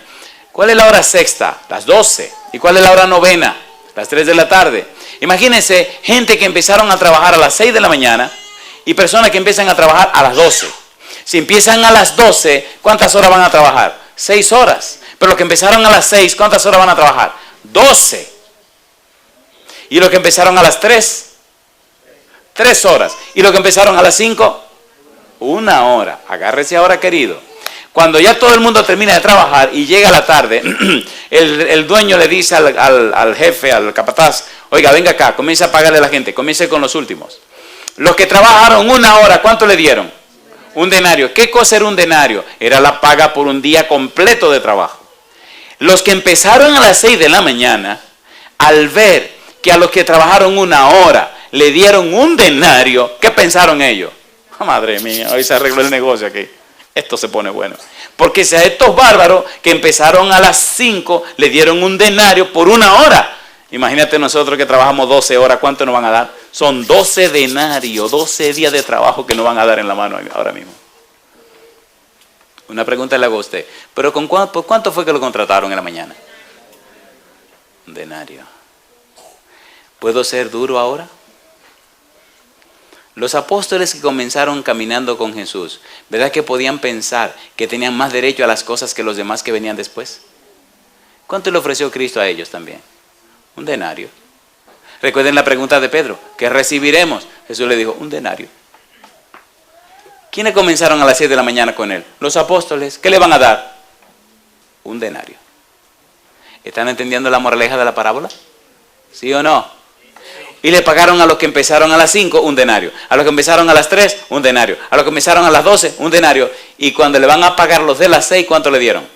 ¿Cuál es la hora sexta? Las 12. ¿Y cuál es la hora novena? Las 3 de la tarde. Imagínense gente que empezaron a trabajar a las 6 de la mañana y personas que empiezan a trabajar a las 12. Si empiezan a las 12, ¿cuántas horas van a trabajar? 6 horas. Pero los que empezaron a las 6, ¿cuántas horas van a trabajar? 12. ¿Y los que empezaron a las 3? 3 horas. ¿Y los que empezaron a las 5? 1 hora. Agárrese ahora, querido. Cuando ya todo el mundo termina de trabajar y llega la tarde, el dueño le dice al jefe, al capataz, oiga, venga acá, comience a pagarle a la gente, comience con los últimos. Los que trabajaron 1 hora, ¿cuánto le dieron? 1 denario. ¿Qué cosa era un denario? Era la paga por un día completo de trabajo. Los que empezaron a las 6 de la mañana, al ver que a los que trabajaron 1 hora le dieron 1 denario, ¿qué pensaron ellos? Oh, madre mía, hoy se arregló el negocio aquí. Esto se pone bueno. Porque si a estos bárbaros que empezaron a las 5 le dieron 1 denario por 1 hora. Imagínate nosotros que trabajamos 12 horas, ¿cuánto nos van a dar? Son 12 denarios, 12 días de trabajo que nos van a dar en la mano ahora mismo. Una pregunta le hago a usted. ¿Pero por cuánto fue que lo contrataron en la mañana? 1 denario. ¿Puedo ser duro ahora? Los apóstoles que comenzaron caminando con Jesús, ¿verdad que podían pensar que tenían más derecho a las cosas que los demás que venían después? ¿Cuánto le ofreció Cristo a ellos también? 1 denario. Recuerden la pregunta de Pedro, ¿qué recibiremos? Jesús le dijo, un denario. ¿Quiénes comenzaron a las 6 de la mañana con él? Los apóstoles. ¿Qué le van a dar? Un denario. ¿Están entendiendo la moraleja de la parábola? ¿Sí o no? Y le pagaron a los que empezaron a las 5 un denario. A los que empezaron a las 3 un denario. A los que empezaron a las 12 un denario. Y cuando le van a pagar los de las 6, ¿cuánto le dieron?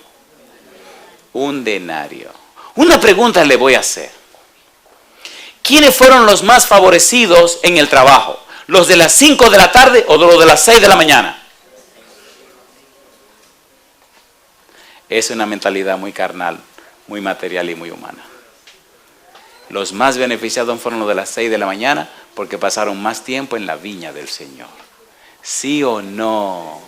Un denario. Una pregunta le voy a hacer. ¿Quiénes fueron los más favorecidos en el trabajo? ¿Los de las 5 de la tarde o los de las 6 de la mañana? Es una mentalidad muy carnal, muy material y muy humana. Los más beneficiados fueron los de las 6 de la mañana porque pasaron más tiempo en la viña del Señor. ¿Sí o no?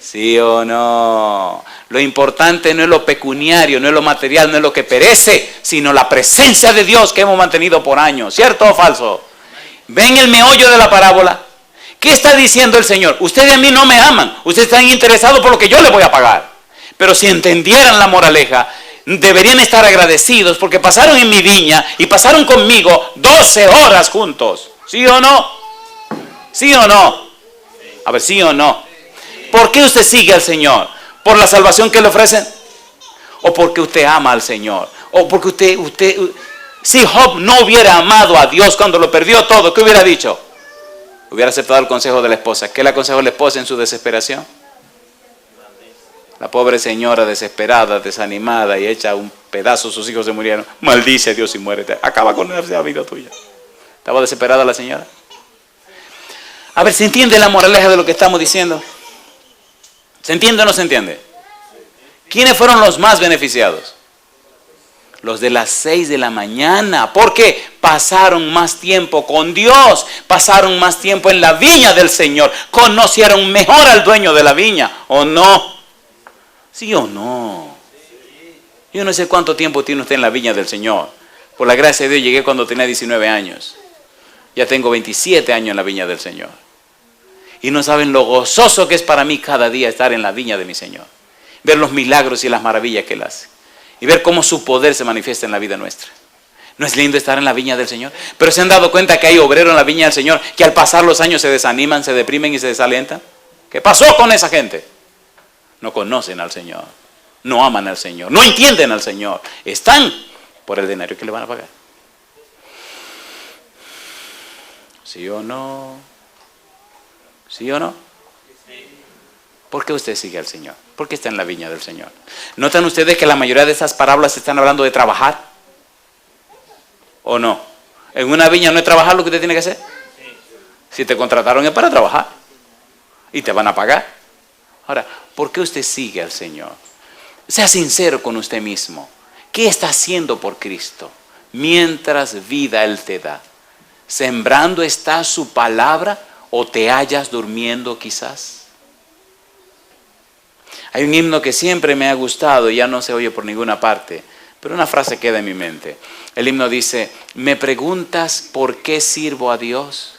¿Sí o no? Lo importante no es lo pecuniario, no es lo material, no es lo que perece, sino la presencia de Dios que hemos mantenido por años. ¿Cierto o falso? ¿Ven el meollo de la parábola? ¿Qué está diciendo el Señor? Ustedes a mí no me aman, ustedes están interesados por lo que yo les voy a pagar. Pero si entendieran la moraleja, deberían estar agradecidos porque pasaron en mi viña y pasaron conmigo 12 horas juntos. ¿Sí o no? ¿Sí o no? A ver, ¿sí o no? ¿Por qué usted sigue al Señor? ¿Por la salvación que le ofrecen? ¿O porque usted ama al Señor? ¿O porque usted si Job no hubiera amado a Dios cuando lo perdió todo, ¿qué hubiera dicho? Hubiera aceptado el consejo de la esposa. ¿Qué le aconsejó la esposa en su desesperación? La pobre señora desesperada, desanimada y hecha un pedazo, sus hijos se murieron. Maldice a Dios y muérete. Acaba con la vida tuya. ¿Estaba desesperada la señora? A ver, ¿se entiende la moraleja de lo que estamos diciendo? ¿Se entiende o no se entiende? ¿Quiénes fueron los más beneficiados? Los de las 6 de la mañana. Porque pasaron más tiempo con Dios. Pasaron más tiempo en la viña del Señor. Conocieron mejor al dueño de la viña. ¿O no? ¿Sí o no? Yo no sé cuánto tiempo tiene usted en la viña del Señor. Por la gracia de Dios llegué cuando tenía 19 años. Ya tengo 27 años en la viña del Señor. Y no saben lo gozoso que es para mí cada día estar en la viña de mi Señor. Ver los milagros y las maravillas que Él hace. Y ver cómo su poder se manifiesta en la vida nuestra. ¿No es lindo estar en la viña del Señor? Pero ¿se han dado cuenta que hay obreros en la viña del Señor que al pasar los años se desaniman, se deprimen y se desalientan? ¿Qué pasó con esa gente? No conocen al Señor. No aman al Señor. No entienden al Señor. Están por el denario que le van a pagar. ¿Sí o no? ¿Sí o no? ¿Por qué usted sigue al Señor? ¿Por qué está en la viña del Señor? ¿Notan ustedes que la mayoría de esas parábolas están hablando de trabajar? ¿O no? En una viña no es trabajar lo que usted tiene que hacer. Si te contrataron es para trabajar. Y te van a pagar. Ahora, ¿por qué usted sigue al Señor? Sea sincero con usted mismo. ¿Qué está haciendo por Cristo? Mientras vida Él te da. ¿Sembrando está su palabra o te hallas durmiendo quizás? Hay un himno que siempre me ha gustado y ya no se oye por ninguna parte, pero una frase queda en mi mente. El himno dice, ¿me preguntas por qué sirvo a Dios?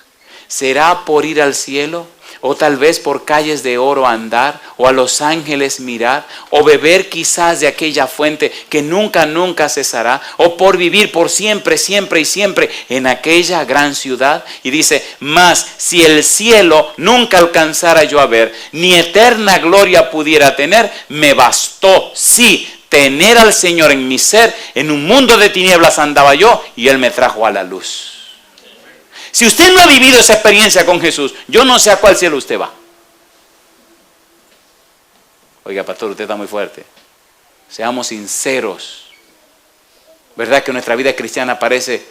¿Será por ir al cielo? ¿O tal vez por calles de oro andar? ¿O a los ángeles mirar? ¿O beber quizás de aquella fuente que nunca, nunca cesará? ¿O por vivir por siempre, siempre y siempre en aquella gran ciudad? Y dice, mas si el cielo nunca alcanzara yo a ver, ni eterna gloria pudiera tener, me bastó, sí, tener al Señor en mi ser. En un mundo de tinieblas andaba yo y Él me trajo a la luz. Si usted no ha vivido esa experiencia con Jesús, yo no sé a cuál cielo usted va. Oiga, pastor, usted está muy fuerte. Seamos sinceros. ¿Verdad que nuestra vida cristiana parece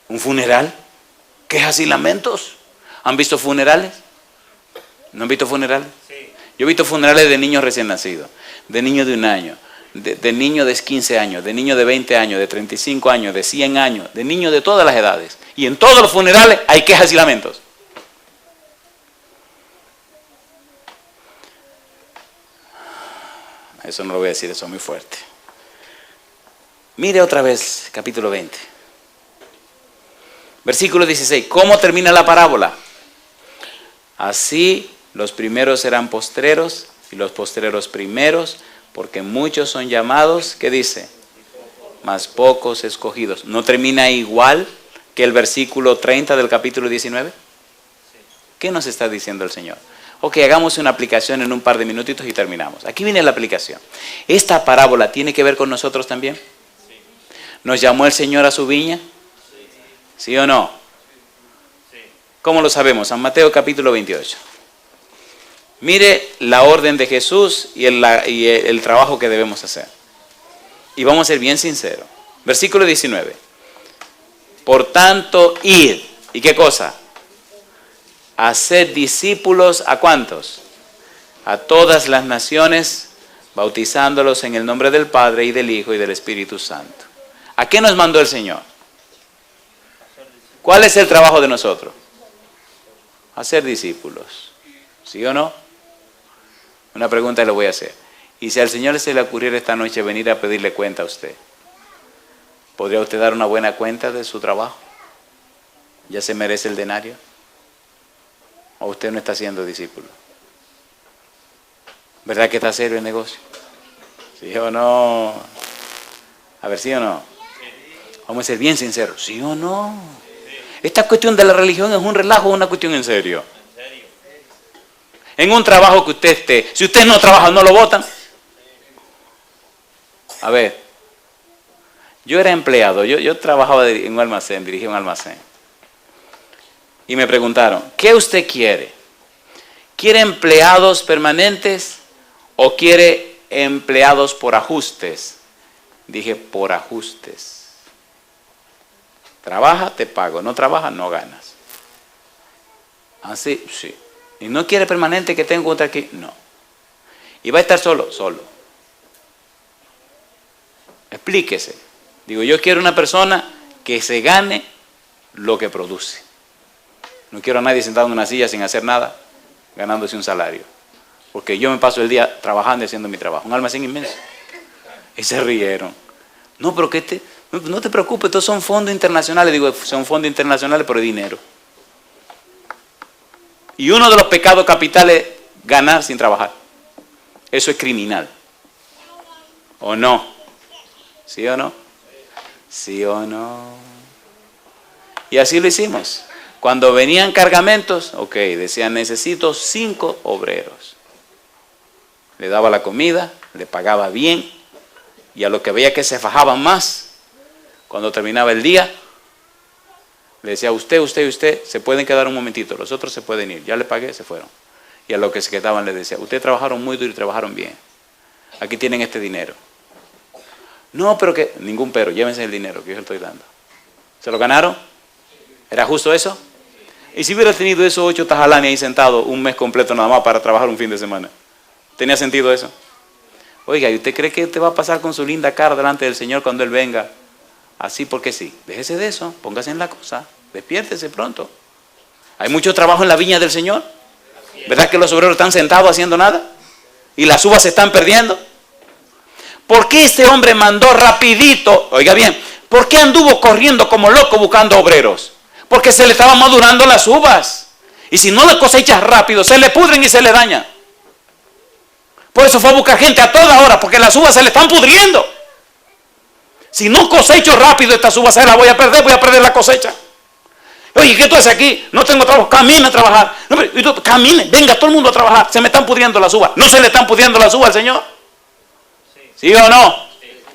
un funeral? ¿Quejas y lamentos? ¿Han visto funerales? ¿No han visto funerales? Sí. Yo he visto funerales de niños recién nacidos, de niños de 1 año. De niños de 15 años, de niños de 20 años, de 35 años, de 100 años, de niños de todas las edades. Y en todos los funerales hay quejas y lamentos. Eso no lo voy a decir, eso es muy fuerte. Mire otra vez capítulo 20. Versículo 16. ¿Cómo termina la parábola? Así los primeros serán postreros y los postreros primeros. Porque muchos son llamados, ¿qué dice? mas pocos escogidos. ¿No termina igual que el versículo 30 del capítulo 19? ¿Qué nos está diciendo el Señor? Ok, hagamos una aplicación en un par de minutitos y terminamos. Aquí viene la aplicación. ¿Esta parábola tiene que ver con nosotros también? ¿Nos llamó el Señor a su viña? ¿Sí o no? ¿Cómo lo sabemos? San Mateo capítulo 28. Mire la orden de Jesús y el trabajo que debemos hacer. Y vamos a ser bien sinceros. Versículo 19. Por tanto, id. ¿Y qué cosa? Haced discípulos, ¿a cuántos? A todas las naciones, bautizándolos en el nombre del Padre y del Hijo y del Espíritu Santo. ¿A qué nos mandó el Señor? ¿Cuál es el trabajo de nosotros? Hacer discípulos. ¿Sí o no? Una pregunta le voy a hacer. Y si al Señor se le ocurriera esta noche venir a pedirle cuenta a usted, ¿podría usted dar una buena cuenta de su trabajo? ¿Ya se merece el denario? ¿O usted no está siendo discípulo? ¿Verdad que está serio el negocio? ¿Sí o no? A ver, ¿sí o no? Vamos a ser bien sinceros. ¿Sí o no? Esta cuestión de la religión es un relajo o una cuestión en serio. En un trabajo que usted esté, si usted no trabaja, ¿no lo votan? A ver, yo era empleado, yo trabajaba en un almacén, dirigía un almacén. Y me preguntaron, ¿qué usted quiere? ¿Quiere empleados permanentes o quiere empleados por ajustes? Dije, por ajustes. Trabaja, te pago. No trabaja, no ganas. Así, sí. ¿Y no quiere permanente que tenga otra aquí? No. ¿Y va a estar solo? Solo. Explíquese. Digo, yo quiero una persona que se gane lo que produce. No quiero a nadie sentado en una silla sin hacer nada, ganándose un salario. Porque yo me paso el día trabajando y haciendo mi trabajo. Un almacén inmenso. Y se rieron. No, pero que no te preocupes, estos son fondos internacionales. Digo, son fondos internacionales, pero de dinero. Y uno de los pecados capitales es ganar sin trabajar. Eso es criminal. ¿O no? ¿Sí o no? ¿Sí o no? Y así lo hicimos. Cuando venían cargamentos, ok, decían, necesito 5 obreros. Le daba la comida, le pagaba bien, y a los que veía que se fajaban más, cuando terminaba el día, le decía, usted, se pueden quedar un momentito, los otros se pueden ir, ya le pagué, se fueron. Y a los que se quedaban les decía, ustedes trabajaron muy duro y trabajaron bien, aquí tienen este dinero. No, pero que, ningún pero, llévense el dinero que yo les estoy dando. ¿Se lo ganaron? ¿Era justo eso? Y si hubiera tenido esos 8 tajalanes ahí sentados un mes completo nada más para trabajar un fin de semana, ¿tenía sentido eso? Oiga, ¿y usted cree que usted va a pasar con su linda cara delante del Señor cuando Él venga? Así porque sí. Déjese de eso, póngase en la cosa, despiértese pronto. Hay mucho trabajo en la viña del Señor. ¿Verdad que los obreros están sentados haciendo nada? Y las uvas se están perdiendo. ¿Por qué este hombre mandó rapidito? Oiga bien, ¿por qué anduvo corriendo como loco buscando obreros? Porque se le estaban madurando las uvas. Y si no las cosechas rápido, se le pudren y se le dañan. Por eso fue a buscar gente a toda hora, porque las uvas se le están pudriendo. Si no cosecho rápido estas uvas, se las voy a perder la cosecha. Oye, ¿qué tú haces aquí? No tengo trabajo, camina a trabajar. No, pero, camine, venga todo el mundo a trabajar. Se me están pudriendo las uvas. ¿No se le están pudriendo las uvas al Señor? ¿Sí o no?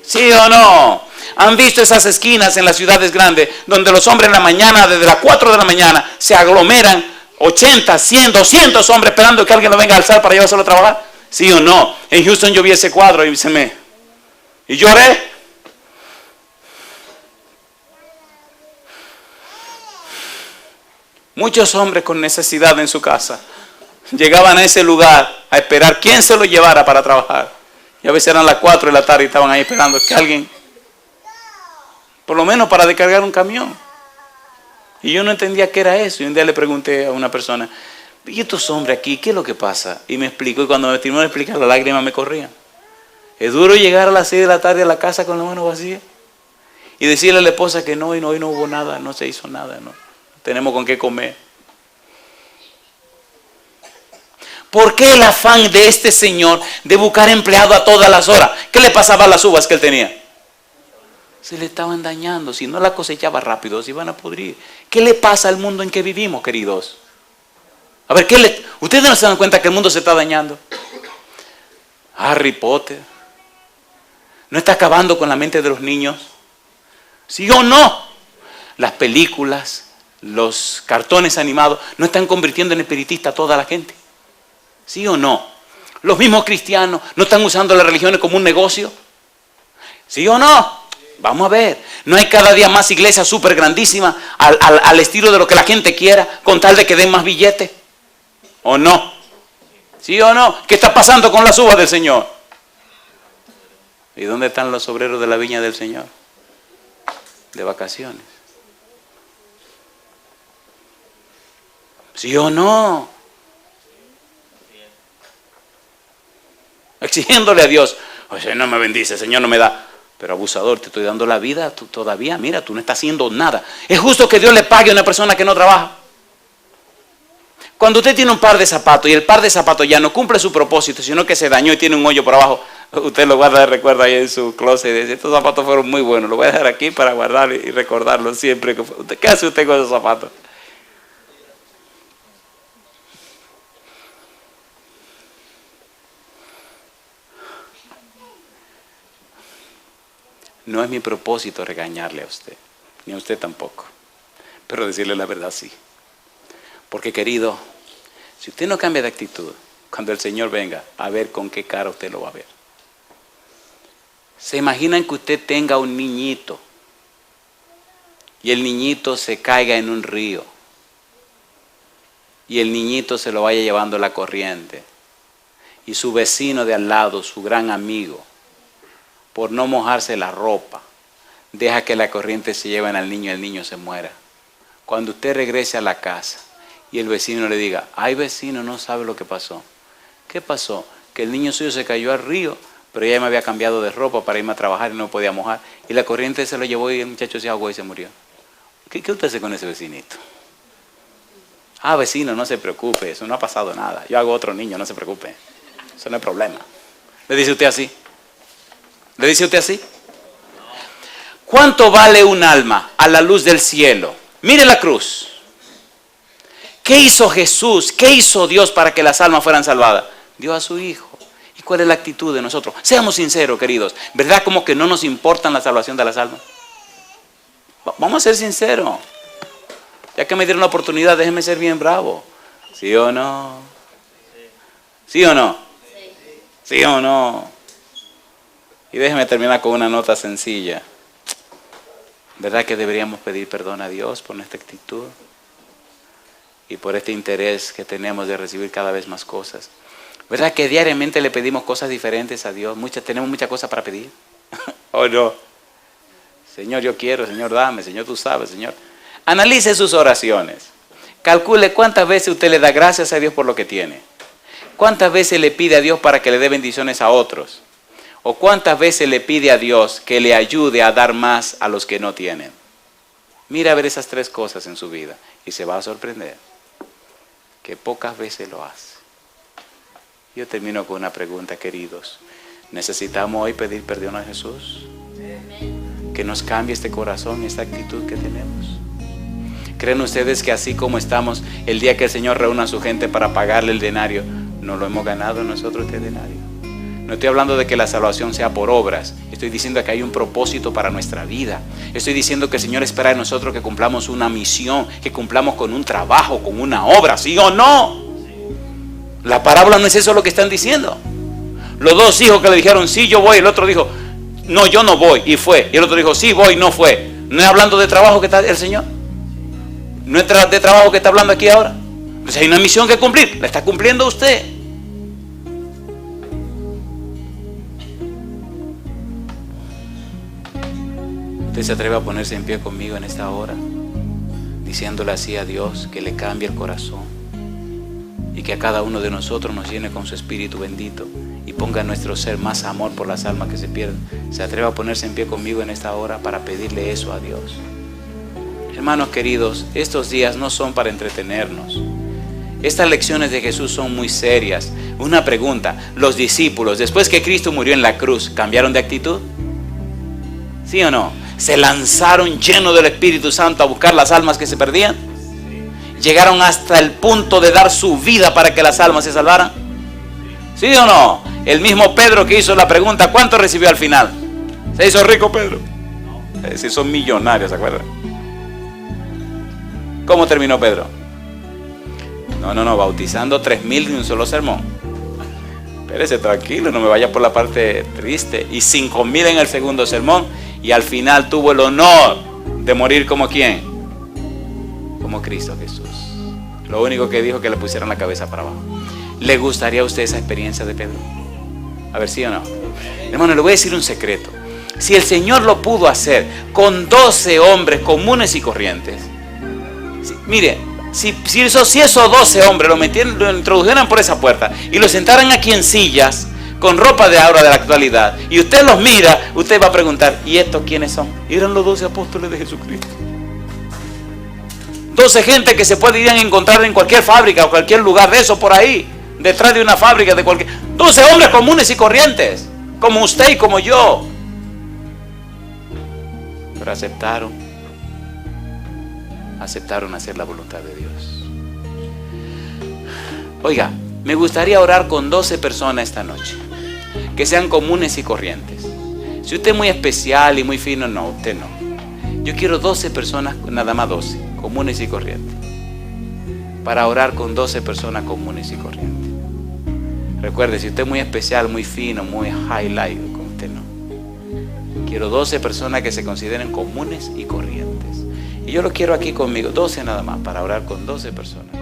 ¿Sí o no? ¿Han visto esas esquinas en las ciudades grandes donde los hombres en la mañana, desde las 4 de la mañana, se aglomeran 80, 100, 200 hombres esperando que alguien lo venga a alzar para llevárselo a trabajar? ¿Sí o no? En Houston yo vi ese cuadro y y lloré. Muchos hombres con necesidad en su casa llegaban a ese lugar a esperar quién se lo llevara para trabajar. Y a veces eran las 4 de la tarde y estaban ahí esperando que alguien, por lo menos para descargar un camión. Y yo no entendía qué era eso. Y un día le pregunté a una persona, ¿y estos hombres aquí, qué es lo que pasa? Y me explicó, y cuando me terminó de explicar, las lágrimas me corrían. Es duro llegar a las 6 de la tarde a la casa con la mano vacía y decirle a la esposa que no, y no hubo nada, no se hizo nada, no tenemos con qué comer. ¿Por qué el afán de este señor de buscar empleado a todas las horas? ¿Qué le pasaba a las uvas que él tenía? Se le estaban dañando. Si no la cosechaba rápido, se iban a pudrir. ¿Qué le pasa al mundo en que vivimos, queridos? A ver, ¿ustedes no se dan cuenta que el mundo se está dañando? Harry Potter no está acabando con la mente de los niños. ¿Sí o no? Las películas, los cartones animados no están convirtiendo en espiritista a toda la gente. ¿Sí o no? Los mismos cristianos no están usando las religiones como un negocio. ¿Sí o no? Vamos a ver. No hay cada día más iglesias súper grandísimas al estilo de lo que la gente quiera, con tal de que den más billetes. ¿O no? ¿Sí o no? ¿Qué está pasando con las uvas del Señor? ¿Y dónde están los obreros de la viña del Señor? De vacaciones. ¿Sí o no? Exigiéndole a Dios, oye, Señor no me bendice, Señor no me da. Pero abusador, te estoy dando la vida tú todavía, mira, tú no estás haciendo nada. ¿Es justo que Dios le pague a una persona que no trabaja? Cuando usted tiene un par de zapatos y el par de zapatos ya no cumple su propósito, sino que se dañó y tiene un hoyo por abajo, usted lo guarda de recuerdo ahí en su closet y dice, estos zapatos fueron muy buenos, los voy a dejar aquí para guardar y recordarlo siempre. ¿Qué hace usted con esos zapatos? No es mi propósito regañarle a usted, ni a usted tampoco, pero decirle la verdad sí. Porque querido, si usted no cambia de actitud, cuando el Señor venga, a ver con qué cara usted lo va a ver. ¿Se imaginan que usted tenga un niñito y el niñito se caiga en un río y el niñito se lo vaya llevando la corriente y su vecino de al lado, su gran amigo, por no mojarse la ropa, deja que la corriente se lleve al niño y el niño se muera? Cuando usted regrese a la casa y el vecino le diga, ay vecino, no sabe lo que pasó. ¿Qué pasó? Que el niño suyo se cayó al río, pero ya me había cambiado de ropa para irme a trabajar y no podía mojar. Y la corriente se lo llevó y el muchacho se ahogó y se murió. ¿Qué usted hace con ese vecinito? Ah, vecino, no se preocupe, eso no ha pasado nada. Yo hago otro niño, no se preocupe. Eso no es problema. ¿Le dice usted así? ¿Le dice usted así? ¿Cuánto vale un alma a la luz del cielo? Mire la cruz. ¿Qué hizo Jesús? ¿Qué hizo Dios para que las almas fueran salvadas? Dio a su Hijo. ¿Y cuál es la actitud de nosotros? Seamos sinceros, queridos. ¿Verdad como que no nos importa la salvación de las almas? Vamos a ser sinceros. Ya que me dieron la oportunidad, déjenme ser bien bravo. ¿Sí o no? ¿Sí o no? ¿Sí o no? Y déjenme terminar con una nota sencilla. ¿Verdad que deberíamos pedir perdón a Dios por nuestra actitud? Y por este interés que tenemos de recibir cada vez más cosas. ¿Verdad que diariamente le pedimos cosas diferentes a Dios? Tenemos muchas cosas para pedir. ¿O no? Señor, yo quiero, Señor, dame, Señor, tú sabes, Señor. Analice sus oraciones. Calcule cuántas veces usted le da gracias a Dios por lo que tiene. ¿Cuántas veces le pide a Dios para que le dé bendiciones a otros? ¿O cuántas veces le pide a Dios que le ayude a dar más a los que no tienen? Mira a ver esas tres cosas en su vida y se va a sorprender que pocas veces lo hace. Yo termino con una pregunta, queridos. ¿Necesitamos hoy pedir perdón a Jesús? Que nos cambie este corazón y esta actitud que tenemos. ¿Creen ustedes que así como estamos, el día que el Señor reúna a su gente para pagarle el denario, no lo hemos ganado nosotros este denario? No estoy hablando de que la salvación sea por obras. Estoy diciendo que hay un propósito para nuestra vida. Estoy diciendo que el Señor espera de nosotros que cumplamos una misión, que cumplamos con un trabajo, con una obra, ¿sí o no? La parábola no es eso lo que están diciendo. Los dos hijos que le dijeron, sí, yo voy, el otro dijo, no, yo no voy, y fue. Y el otro dijo, sí, voy, no fue. ¿No es hablando de trabajo que está el Señor? ¿No es de trabajo que está hablando aquí ahora? Pues hay una misión que cumplir, la está cumpliendo usted. ¿Usted se atreve a ponerse en pie conmigo en esta hora? Diciéndole así a Dios que le cambie el corazón y que a cada uno de nosotros nos llene con su Espíritu bendito y ponga en nuestro ser más amor por las almas que se pierden. ¿Se atreve a ponerse en pie conmigo en esta hora para pedirle eso a Dios? Hermanos queridos, estos días no son para entretenernos. Estas lecciones de Jesús son muy serias. Una pregunta, ¿los discípulos después que Cristo murió en la cruz cambiaron de actitud? ¿Sí o no? se lanzaron llenos del Espíritu Santo a buscar las almas que se perdían. Llegaron hasta el punto de dar su vida para que las almas se salvaran. ¿Sí o no? El mismo Pedro que hizo la pregunta, ¿cuánto recibió al final? ¿Se hizo rico Pedro? Se hizo millonario, ¿se acuerdan? ¿Cómo terminó Pedro? No, bautizando 3,000 de un solo sermón. Espérese tranquilo, no me vaya por la parte triste. Y 5,000 en el segundo sermón. Y al final tuvo el honor de morir como ¿quién? Como Cristo Jesús. Lo único que dijo que le pusieran la cabeza para abajo. ¿Le gustaría a usted esa experiencia de Pedro? A ver, ¿sí o no? Hermano, le voy a decir un secreto. Si el Señor lo pudo hacer con 12 hombres comunes y corrientes. Mire, si esos 12 hombres lo introdujeran por esa puerta y lo sentaran aquí en sillas con ropa de ahora de la actualidad, y usted los mira, usted va a preguntar, ¿y estos quiénes son? Eran los 12 apóstoles de Jesucristo. 12 gente que se podrían encontrar en cualquier fábrica o cualquier lugar de eso por ahí, detrás de una fábrica de cualquier. 12 hombres comunes y corrientes, como usted y como yo. Pero aceptaron hacer la voluntad de Dios. Oiga, me gustaría orar con 12 personas esta noche, que sean comunes y corrientes. Si usted es muy especial y muy fino, no, usted no. Yo quiero 12 personas, nada más 12, comunes y corrientes, para orar con 12 personas comunes y corrientes. Recuerde, si usted es muy especial, muy fino, muy highlight, con usted no. Quiero 12 personas que se consideren comunes y corrientes. Y yo lo quiero aquí conmigo, 12 nada más, para orar con 12 personas.